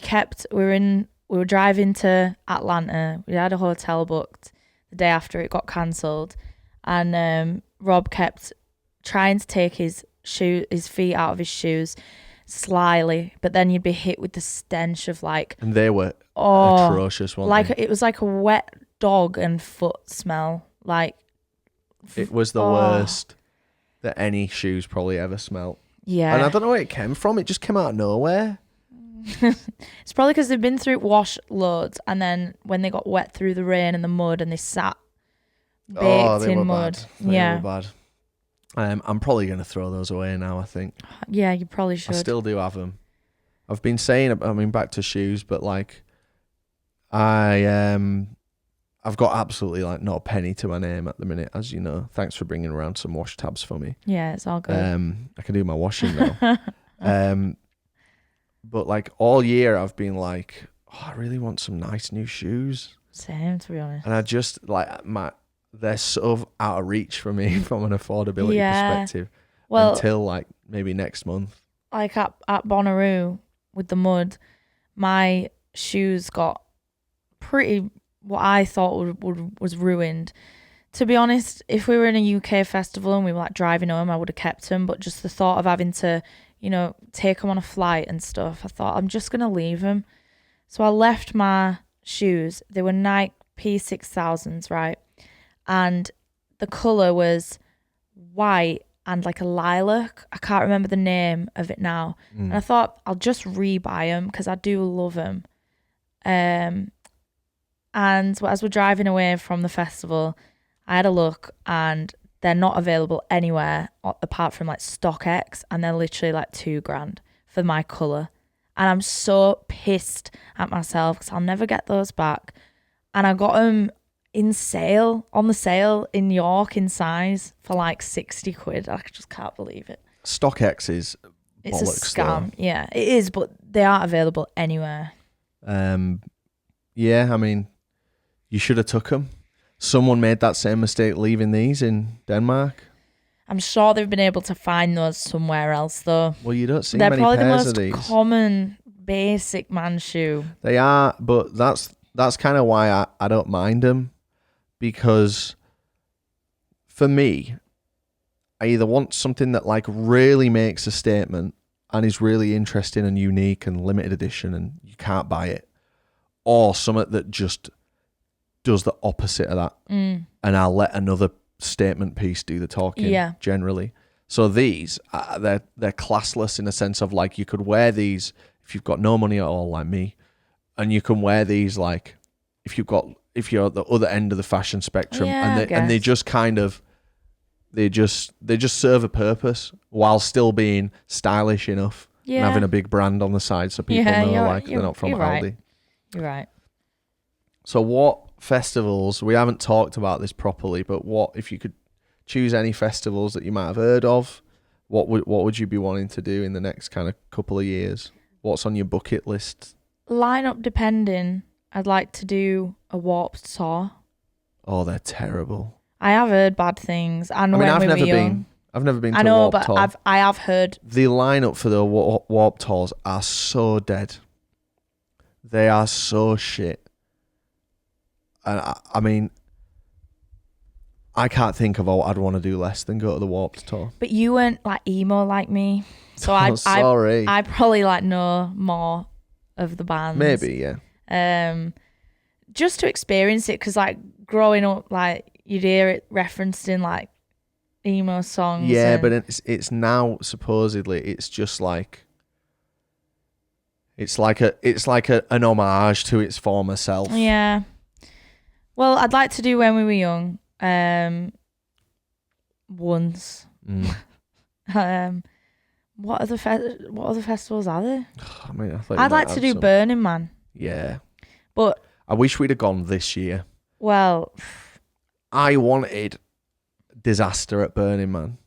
we were driving to Atlanta. We had a hotel booked the day after it got cancelled. And Rob kept trying to take his feet out of his shoes slyly, but then you'd be hit with the stench of like, and they were atrocious, weren't they? It was like a wet dog and foot smell. Like, it was the worst that any shoes probably ever smelled. Yeah. And I don't know where it came from. It just came out of nowhere. It's probably because they've been through wash loads, and then when they got wet through the rain and the mud, and they sat baked in mud. They were bad. I'm probably going to throw those away now, I think. Yeah, you probably should. I still do have them. I've been saying, I mean, back to shoes, but like, I've got absolutely like not a penny to my name at the minute, as you know. Thanks for bringing around some wash tabs for me. Yeah, it's all good. I can do my washing now. But like all year I've been like, oh, I really want some nice new shoes. Same, to be honest. And I just like they're so out of reach for me from an affordability perspective. Well, until like maybe next month. Like at Bonnaroo with the mud, my shoes got pretty, what I thought was ruined. To be honest, if we were in a UK festival and we were like driving home, I would have kept them. But just the thought of having to, you know, take them on a flight and stuff, I thought I'm just going to leave them. So I left my shoes. They were Nike P6000s, right? And the colour was white and like a lilac. I can't remember the name of it now. And I thought I'll just rebuy them because I do love them. And as we're driving away from the festival, I had a look and they're not available anywhere apart from like StockX, and they're literally like $2,000 for my colour. And I'm so pissed at myself because I'll never get those back. And I got them on the sale in York in size for like 60 quid. I just can't believe it. StockX is it's a scam. Though. Yeah, it is, but they aren't available anywhere. Yeah, I mean, you should have took them. Someone made that same mistake leaving these in Denmark. I'm sure they've been able to find those somewhere else, though. Well, you don't see many pairs of these. They're probably the most common, basic man shoe. They are, but that's kind of why I don't mind them, because for me, I either want something that like really makes a statement and is really interesting and unique and limited edition and you can't buy it, or something that just does the opposite of that, and I'll let another statement piece do the talking. Generally. So these they're classless in a sense of like you could wear these if you've got no money at all, like me, and you can wear these like if you're at the other end of the fashion spectrum, and they just kind of they just serve a purpose while still being stylish enough and having a big brand on the side so people know like they're not from Aldi. Right. You're right. So what festivals, we haven't talked about this properly, but what if you could choose any festivals that you might have heard of, what would you be wanting to do in the next kind of couple of years? What's on your bucket list? Lineup depending, I'd like to do a Warped Tour. Oh, they're terrible. I have heard bad things. And I've never been to a Warped Tour. I have heard the lineup for the Warped Tours are so dead. They are so shit. And I mean, I can't think of what I'd want to do less than go to the Warped Tour. But you weren't like emo like me, so sorry. I probably like know more of the bands. Maybe, yeah. Just to experience it, because like growing up, like you'd hear it referenced in like emo songs. Yeah, but it's now supposedly it's just like it's like an homage to its former self. Yeah. Well, I'd like to do When We Were Young. Once. What other festivals are there? I mean, I'd like to do Burning Man. Yeah. But I wish we'd have gone this year. Well, I wanted Disaster at Burning Man.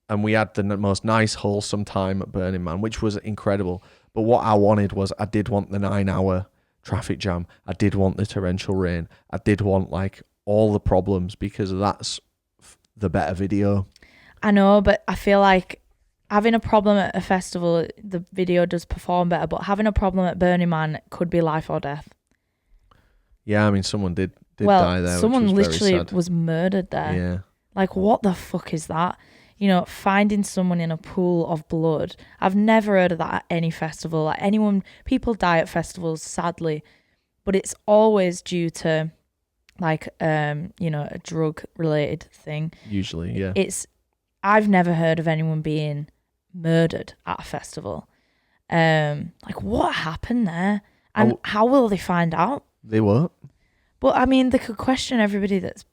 And we had the most nice, wholesome time at Burning Man, which was incredible. But what I wanted was, I did want the 9-hour traffic jam. I did want the torrential rain. I did want like all the problems, because that's the better video. I know, but I feel like having a problem at a festival, the video does perform better, but having a problem at Burning Man could be life or death. Yeah, I mean, someone did die there. Someone which was literally very sad. was murdered there. Yeah. Like, what the fuck is that? You know, finding someone in a pool of blood. I've never heard of that at any festival. Like people die at festivals, sadly, but it's always due to like, a drug related thing. Usually, yeah. I've never heard of anyone being murdered at a festival. Like, what happened there? And how will they find out? They won't. But I mean, they could question everybody that's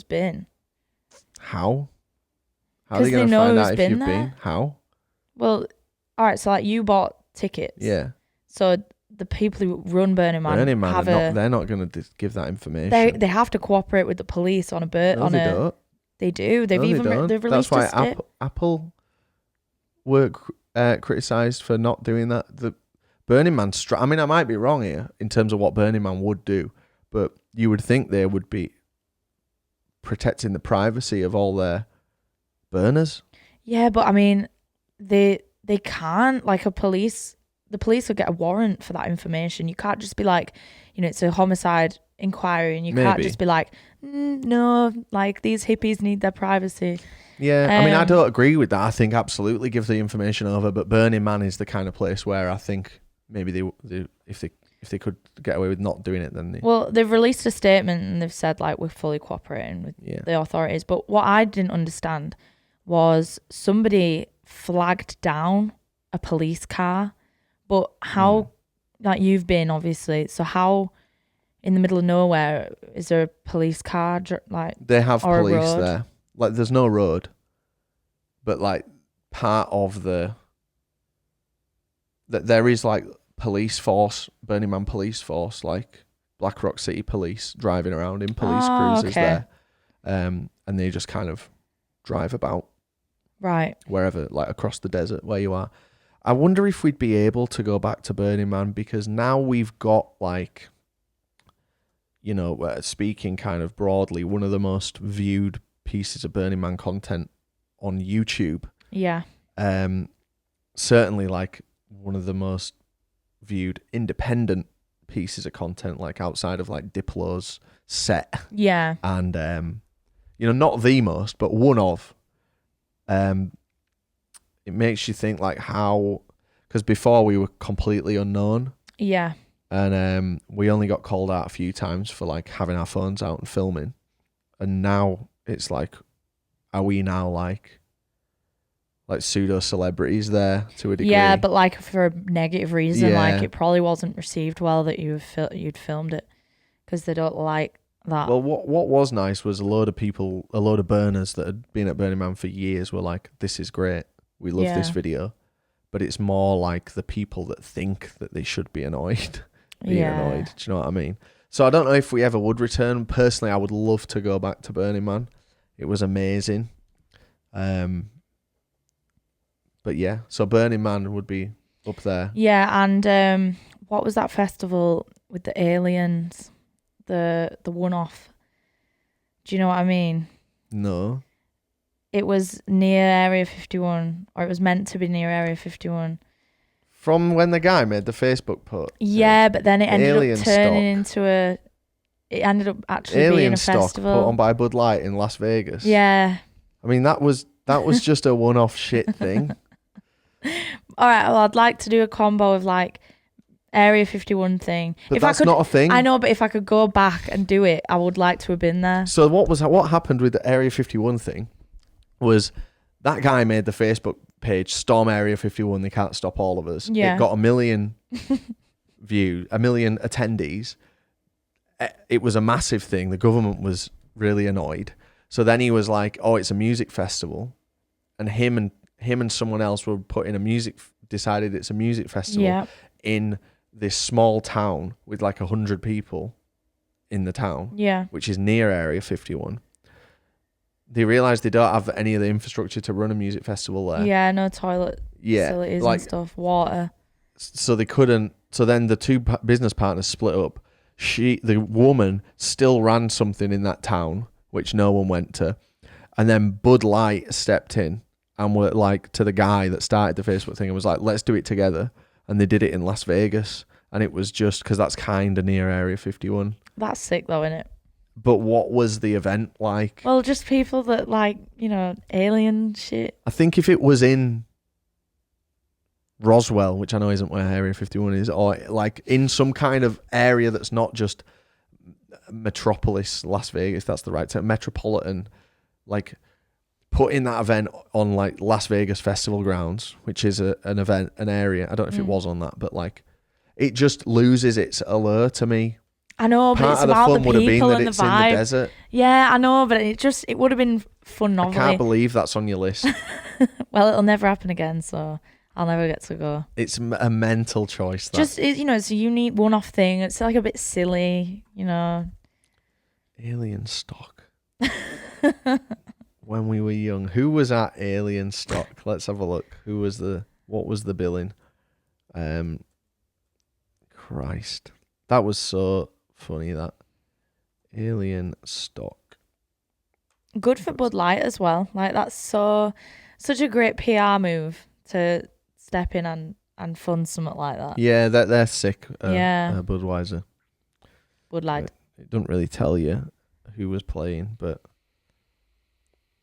been. How? How are they going to find out if you've been? How? Well, all right. So like you bought tickets. Yeah. So the people who run Burning Man, they're not going to give that information. They have to cooperate with the police on a don't. They do. They've they've released. That's why Apple were criticised for not doing that. The Burning Man. I mean, I might be wrong here in terms of what Burning Man would do, but you would think they would be protecting the privacy of all their burners. Yeah, but I mean, they can't. Like the police will get a warrant for that information. You can't just be like, it's a homicide inquiry, and you can't just be like, no, like these hippies need their privacy. Yeah, I mean, I don't agree with that. I think absolutely give the information over, but Burning Man is the kind of place where I think maybe they if they could get away with not doing it, then well, they've released a statement and they've said like we're fully cooperating with the authorities. But what I didn't understand was somebody flagged down a police car, but how like you've been obviously, so how in the middle of nowhere is there a police car like they have police there? Like there's no road, but like part of that there is like police force, Burning Man police force, like Black Rock City police driving around in police cruisers there, and they just kind of drive about wherever, like across the desert where you are. I wonder if we'd be able to go back to Burning Man, because now we've got like, speaking kind of broadly, one of the most viewed pieces of Burning Man content on YouTube. Yeah. Certainly like one of the most viewed independent pieces of content, like outside of like Diplo's set. Yeah. And not the most, but one of. It makes you think like how, because before we were completely unknown. Yeah. And we only got called out a few times for like having our phones out and filming. And now it's like, are we now like pseudo celebrities there to a degree? Yeah, but like for a negative reason. Yeah. Like it probably wasn't received well that you'd filmed it, because they don't like that. Well, what was nice was a load of burners that had been at Burning Man for years were like, this is great, we love this video. But it's more like the people that think that they should be annoyed being annoyed. Do you know what I mean? So I don't know if we ever would return. Personally, I would love to go back to Burning Man. It was amazing. But yeah, so Burning Man would be up there. Yeah, and what was that festival with the aliens? The one-off. Do you know what I mean? No. It was near Area 51, or it was meant to be near Area 51. From when the guy made the Facebook post. Yeah, but then it ended up turning into a... It ended up actually being a festival. Alien stock put on by Bud Light in Las Vegas. Yeah. I mean, that was just a one-off shit thing. All right, well, I'd like to do a combo of like Area 51 thing. But that's not a thing. I know, but if I could go back and do it, I would like to have been there. So what happened with the Area 51 thing was that guy made the Facebook page, Storm Area 51, they can't stop all of us. Yeah. It got 1 million views, 1 million attendees. It was a massive thing. The government was really annoyed. So then he was like, oh, it's a music festival. And him and someone else were decided it's a music festival in this small town with like 100 people in the town, which is near Area 51. They realised they don't have any of the infrastructure to run a music festival there. Yeah, no toilet facilities and stuff, water. So they couldn't. So then the two business partners split up. The woman still ran something in that town, which no one went to. And then Bud Light stepped in and were like to the guy that started the Facebook thing and was like, let's do it together. And they did it in Las Vegas. And it was just because that's kind of near Area 51. That's sick though, isn't it? But what was the event like? Well, just people that like, alien shit. I think if it was in Roswell, which I know isn't where Area 51 is, or like in some kind of area that's not just metropolis Las Vegas, that's the right term, metropolitan, like putting that event on like Las Vegas Festival Grounds, which is an event, an area. I don't know if it was on that, but like it just loses its allure to me. I know, but Part it's of the about fun the would have been people that and the it's in the vibe. desert. Yeah, I know, but it would have been fun I novelty. can't believe that's on your list. Well, it'll never happen again, so I'll never get to go. It's a mental choice. That. Just, it's a unique one-off thing. It's like a bit silly, Alien stock. When we were young, who was at Alien stock? Let's have a look. What was the billing? Christ, that was so funny. That Alien stock. Good for Bud Light as well. Like, that's such a great PR move to step in and fund something like that. Yeah, they're sick. Yeah. Budweiser. Bud Light. It doesn't really tell you who was playing, but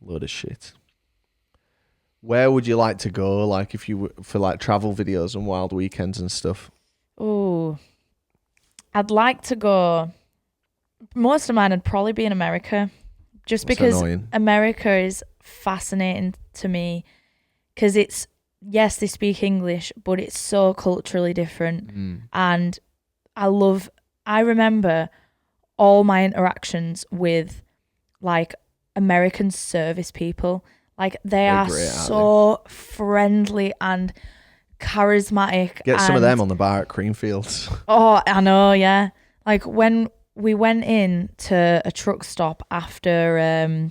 load of shit. Where would you like to go? Like, if you for like travel videos and wild weekends and stuff. Oh, I'd like to go. Most of mine would probably be in America, just That's because annoying. America is fascinating to me. Because yes, they speak English, but it's so culturally different. And I remember all my interactions with like American service people. Like, they're are great, so friendly and charismatic. Get some of them on the bar at Creamfields. Oh, I know, yeah. Like, when we went in to a truck stop after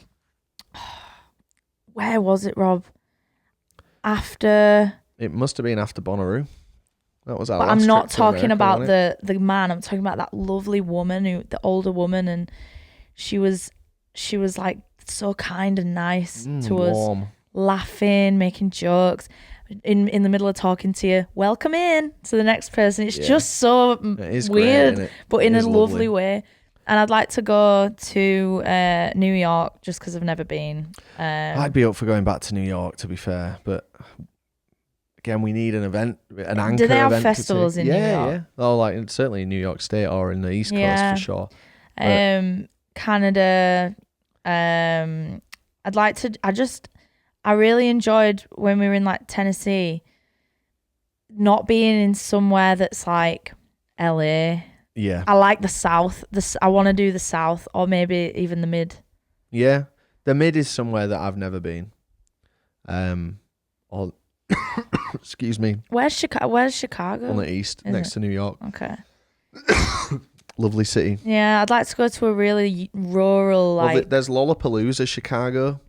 where was it, Rob? After It must have been after Bonnaroo. That was our But last I'm not trip to talking America, about wasn't the man. I'm talking about that lovely woman, the older woman, and she was like so kind and nice to warm. us, laughing, making jokes. In the middle of talking to you, welcome in to the next person. It's just so It is weird, great, but it in a is lovely way. And I'd like to go to New York just because I've never been. I'd be up for going back to New York, to be fair, but again, we need an event, an anchor. Do they have event festivals in New York? Yeah. Oh, like certainly in New York State or in the East Coast for sure. Canada. I'd like to. I really enjoyed when we were in like Tennessee, not being in somewhere that's like LA. Yeah. I like the South. I want to do the South or maybe even the Mid. Yeah. The Mid is somewhere that I've never been. Or excuse me. Where's Chicago? On the East, Is next it? to New York. Okay. Lovely city. Yeah, I'd like to go to a really rural, like. Well, there's Lollapalooza, Chicago,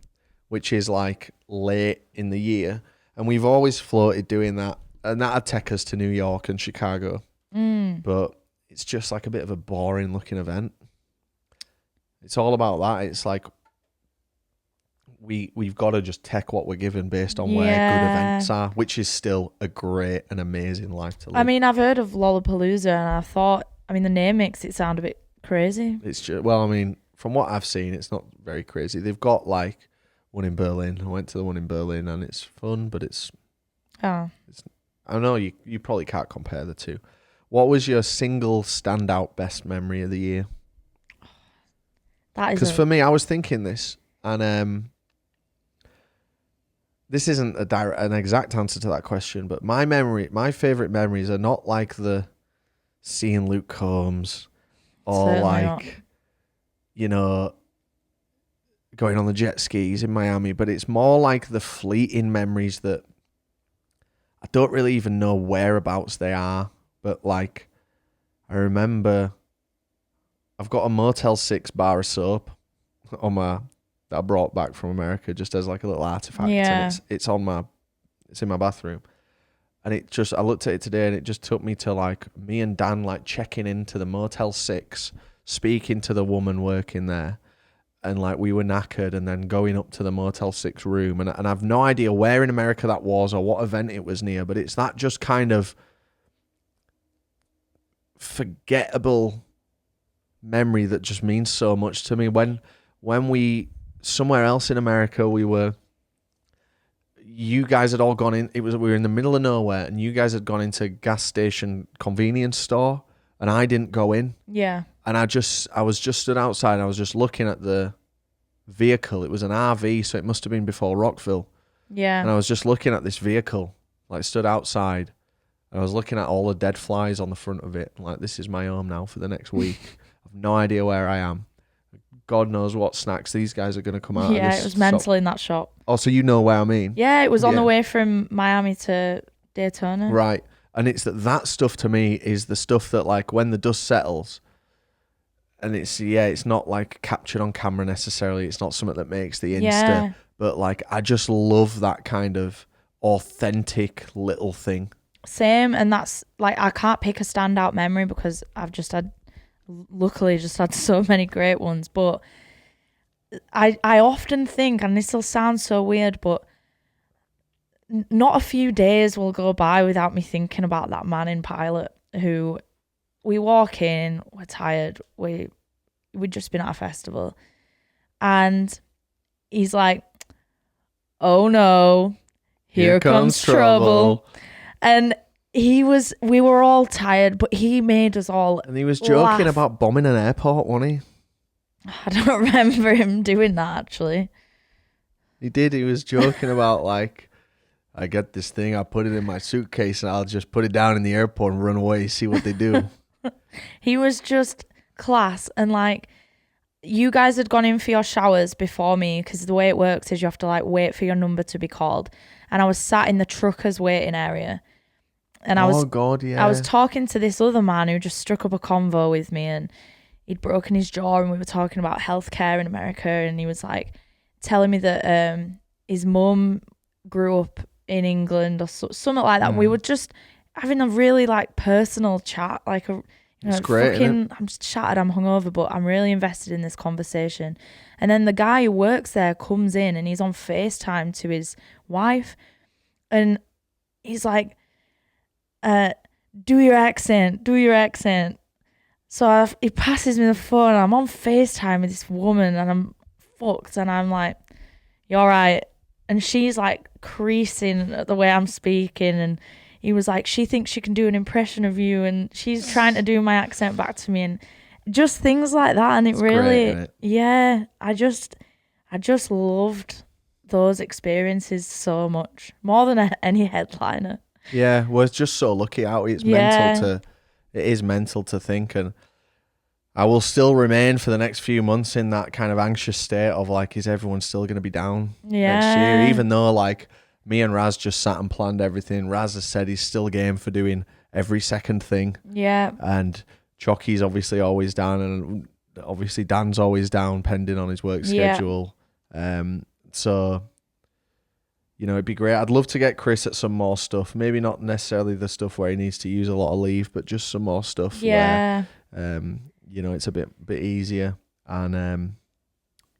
which is like late in the year, and we've always floated doing that, and that'd take us to New York and Chicago. But it's just like a bit of a boring looking event. It's all about that. It's like we've got to just take what we're given based on where good events are, which is still a great and amazing life to live. I mean, I've heard of Lollapalooza, and I thought, the name makes it sound a bit crazy. It's just, well, I mean, from what I've seen, it's not very crazy. They've got like one in Berlin. I went to the one in Berlin, and it's fun, but I know you probably can't compare the two. What was your single standout best memory of the year? That is because for me, I was thinking this, and this isn't an exact answer to that question, but my favorite memories are not like the seeing Luke Combs or Certainly like not. Going on the jet skis in Miami, but it's more like the fleeting memories that I don't really even know whereabouts they are, but like I remember I've got a Motel 6 bar of soap that I brought back from America just as like a little artifact. Yeah. And it's in my bathroom. And I looked at it today, and it just took me to like me and Dan like checking into the Motel 6, speaking to the woman working there, and like we were knackered, and then going up to the Motel 6 room, and I've no idea where in America that was or what event it was near, but it's that just kind of forgettable memory that just means so much to me. When we somewhere else in America, you guys had all gone in. We were in the middle of nowhere, and you guys had gone into gas station convenience store, and I didn't go in. Yeah. And I was just stood outside, and I was just looking at the vehicle. It was an RV, so it must have been before Rockville. Yeah. And I was just looking at this vehicle, like stood outside, and I was looking at all the dead flies on the front of it. Like, this is my home now for the next week. I've no idea where I am. God knows what snacks these guys are going to come out. Yeah, it was mental in that shop. Oh, so you know where I mean? Yeah, it was on the way from Miami to Daytona. Right. And it's that stuff to me is the stuff that, like, when the dust settles, and it's not like captured on camera necessarily. It's not something that makes the Insta. Yeah. But like, I just love that kind of authentic little thing. Same. And that's like, I can't pick a standout memory because I've luckily just had so many great ones. But I often think, and this will sound so weird, but not a few days will go by without me thinking about that man in Pilot who we walk in, we're tired, we'd just been at a festival, and he's like, oh no, here comes trouble. And we were all tired, but he made us all And he was joking about bombing an airport, wasn't he? I don't remember him doing that, actually. He did. He was joking about, like, I get this thing, I'll put it in my suitcase and I'll just put it down in the airport and run away, see what they do. He was just class. And like, you guys had gone in for your showers before me, because the way it works is you have to like wait for your number to be called. And I was sat in the truckers waiting area. And I was talking to this other man who just struck up a convo with me, and he'd broken his jaw, and we were talking about healthcare in America, and he was like telling me that his mum grew up in England or something like that. And we were just having a really like personal chat, like it's great. I'm just shattered, I'm hungover, but I'm really invested in this conversation. And then the guy who works there comes in and he's on FaceTime to his wife, and he's like, do your accent. So he passes me the phone, and I'm on FaceTime with this woman, and I'm fucked, and I'm like, you're right. And she's like creasing at the way I'm speaking, and he was like, she thinks she can do an impression of you, and she's trying to do my accent back to me, and just things like that. And it's really great, yeah, I just loved those experiences so much, more than any headliner. Yeah, well, it's just so lucky out. It is mental to think, and I will still remain for the next few months in that kind of anxious state of like, is everyone still going to be down next year? Even though like me and Raz just sat and planned everything. Raz has said he's still game for doing every second thing. Yeah. And Chocky's obviously always down, and obviously Dan's always down pending on his work schedule. So, you know, it'd be great. I'd love to get Chris at some more stuff. Maybe not necessarily the stuff where he needs to use a lot of leave, but just some more stuff where you know, it's a bit easier. And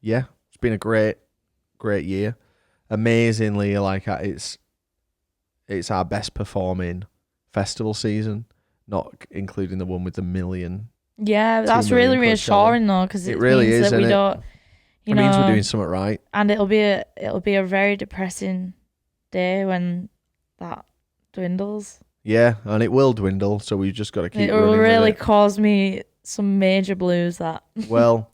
it's been a great year. Amazingly, like, it's our best performing festival season, not including the one with the million. Yeah, that's really reassuring though, because it really means that we don't. It means we're doing something right. And it'll be a very depressing day when that dwindles. Yeah, and it will dwindle, so we've just got to keep. It will really cause me some major blues. That. Well,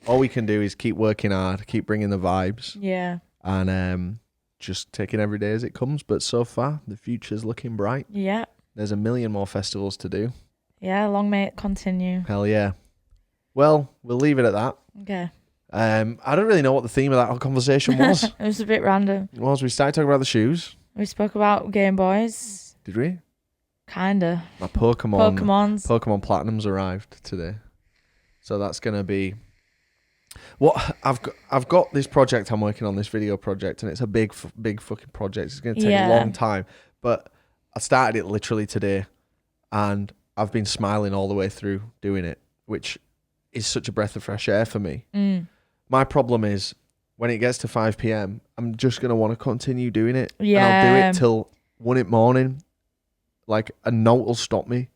all we can do is keep working hard, keep bringing the vibes. Yeah. And just taking every day as it comes. But so far, the future's looking bright. Yeah. There's a million more festivals to do. Yeah, long may it continue. Hell yeah. Well, we'll leave it at that. Okay. I don't really know what the theme of that conversation was. It was a bit random. It was. We started talking about the shoes. We spoke about Game Boys. Did we? Kinda. My Pokemon Platinum's arrived today, so that's gonna be. What I've got this project I'm working on, this video project, and it's a big fucking project. It's gonna take a long time, but I started it literally today, and I've been smiling all the way through doing it, which is such a breath of fresh air for me. My problem is when it gets to 5 p.m, I'm just going to want to continue doing it. Yeah. And I'll do it till 1 in the morning. Like, a note will stop me.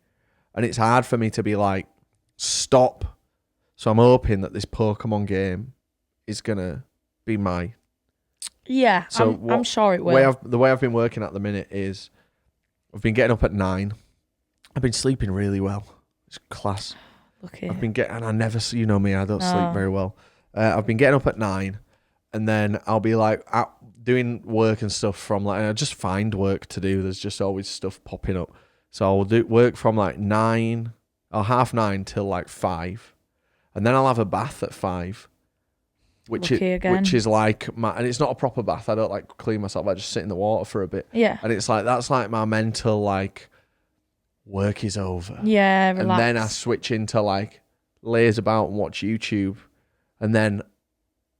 And it's hard for me to be like, stop. So I'm hoping that this Pokemon game is going to be my... Yeah, so I'm sure it will. The way I've been working at the minute is I've been getting up at 9. I've been sleeping really well. It's class. Okay. I've been getting, and I never, you know me, I don't sleep very well. I've been getting up at 9, and then I'll be like out doing work and stuff from like, I just find work to do. There's just always stuff popping up. So I'll do work from like 9 or 9:30 till like 5. and then I'll have a bath at 5. Which is like and it's not a proper bath. I don't like clean myself. I just sit in the water for a bit. Yeah. And it's like, that's like my mental, like, work is over. Yeah, relax. And then I switch into like laze about and watch YouTube. And then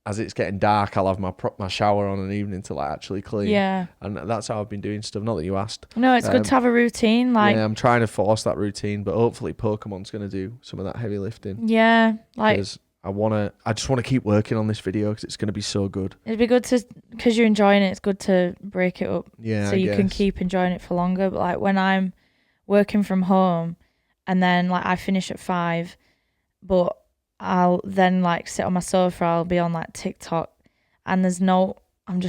as it's getting dark, I'll have my shower on an evening to like actually clean. Yeah. And that's how I've been doing stuff. Not that you asked. No, it's good to have a routine. Like, yeah, I'm trying to force that routine, but hopefully Pokemon's going to do some of that heavy lifting. Yeah. Like, I just want to keep working on this video because it's going to be so good. It'd be good to, because you're enjoying it, it's good to break it up. Yeah, so you can keep enjoying it for longer. But like when I'm working from home and then like I finish at 5, but I'll then like sit on my sofa, I'll be on like TikTok, and there's no what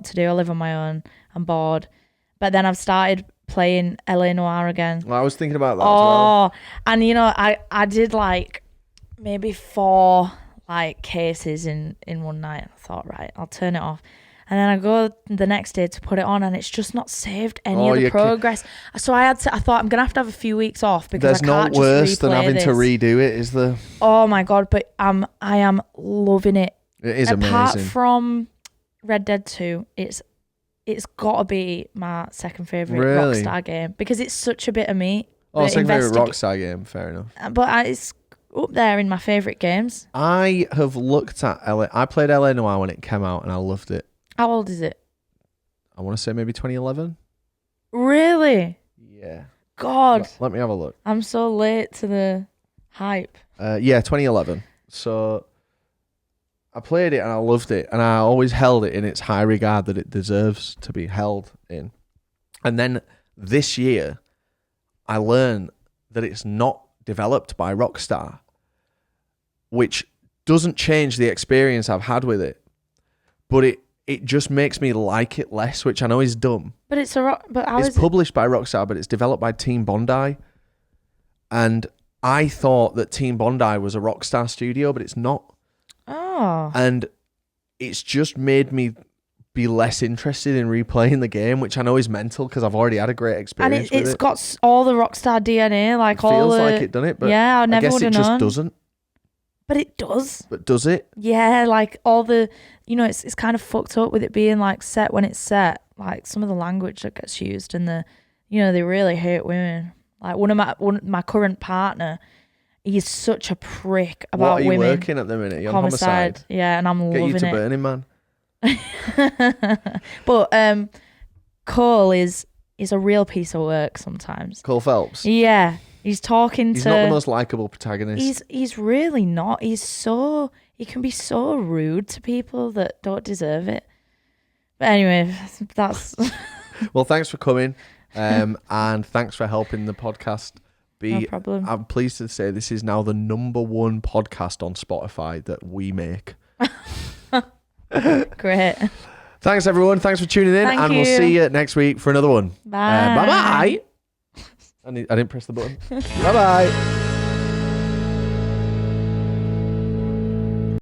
to do. I live on my own. I'm bored. But then I've started playing LA Noire again. Well, I was thinking about that as well. And you know, I did like maybe 4 like cases in one night. I thought, right, I'll turn it off. And then I go the next day to put it on, and it's just not saved any of the progress. So I thought I'm gonna have to have a few weeks off because there's no worse than having to redo it, is there? Oh my god! But I am loving it. It is amazing. Apart from Red Dead 2, it's got to be my second favorite Rockstar game because it's such a bit of meat. Oh, second favorite Rockstar game. Fair enough. But it's up there in my favorite games. I have looked at I played LA Noire when it came out, and I loved it. How old is it? I want to say maybe 2011. Really? Yeah. God. Let me have a look. I'm so late to the hype. Yeah, 2011. So I played it and I loved it, and I always held it in its high regard that it deserves to be held in. And then this year, I learned that it's not developed by Rockstar, which doesn't change the experience I've had with it, but it just makes me like it less, which I know is dumb. But it's published by Rockstar, but it's developed by Team Bondi, and I thought that Team Bondi was a Rockstar studio, but it's not. Oh. And it's just made me be less interested in replaying the game, which I know is mental because I've already had a great experience with it. And it's got all the Rockstar DNA, like it all feels the... like it, doesn't it? But yeah, I never guess would it have just known. doesn't. But it does. But does it? Yeah, like all the, you know, it's kind of fucked up with it being like set when it's set. Like some of the language that gets used, and they really hate women. Like my current partner, he's such a prick about women. What are you working at the minute? You're on homicide. Yeah, and I'm loving it. Get you to Burning Man. But Cole is a real piece of work sometimes. Cole Phelps. Yeah. He's talking He's not the most likable protagonist. He's really not. He can be so rude to people that don't deserve it. But anyway, that's... Well, thanks for coming. And thanks for helping the podcast be... No problem. I'm pleased to say this is now the #1 podcast on Spotify that we make. Great. Thanks, everyone. Thanks for tuning in. Thank you. We'll see you next week for another one. Bye. Bye-bye. I didn't press the button. Bye-bye.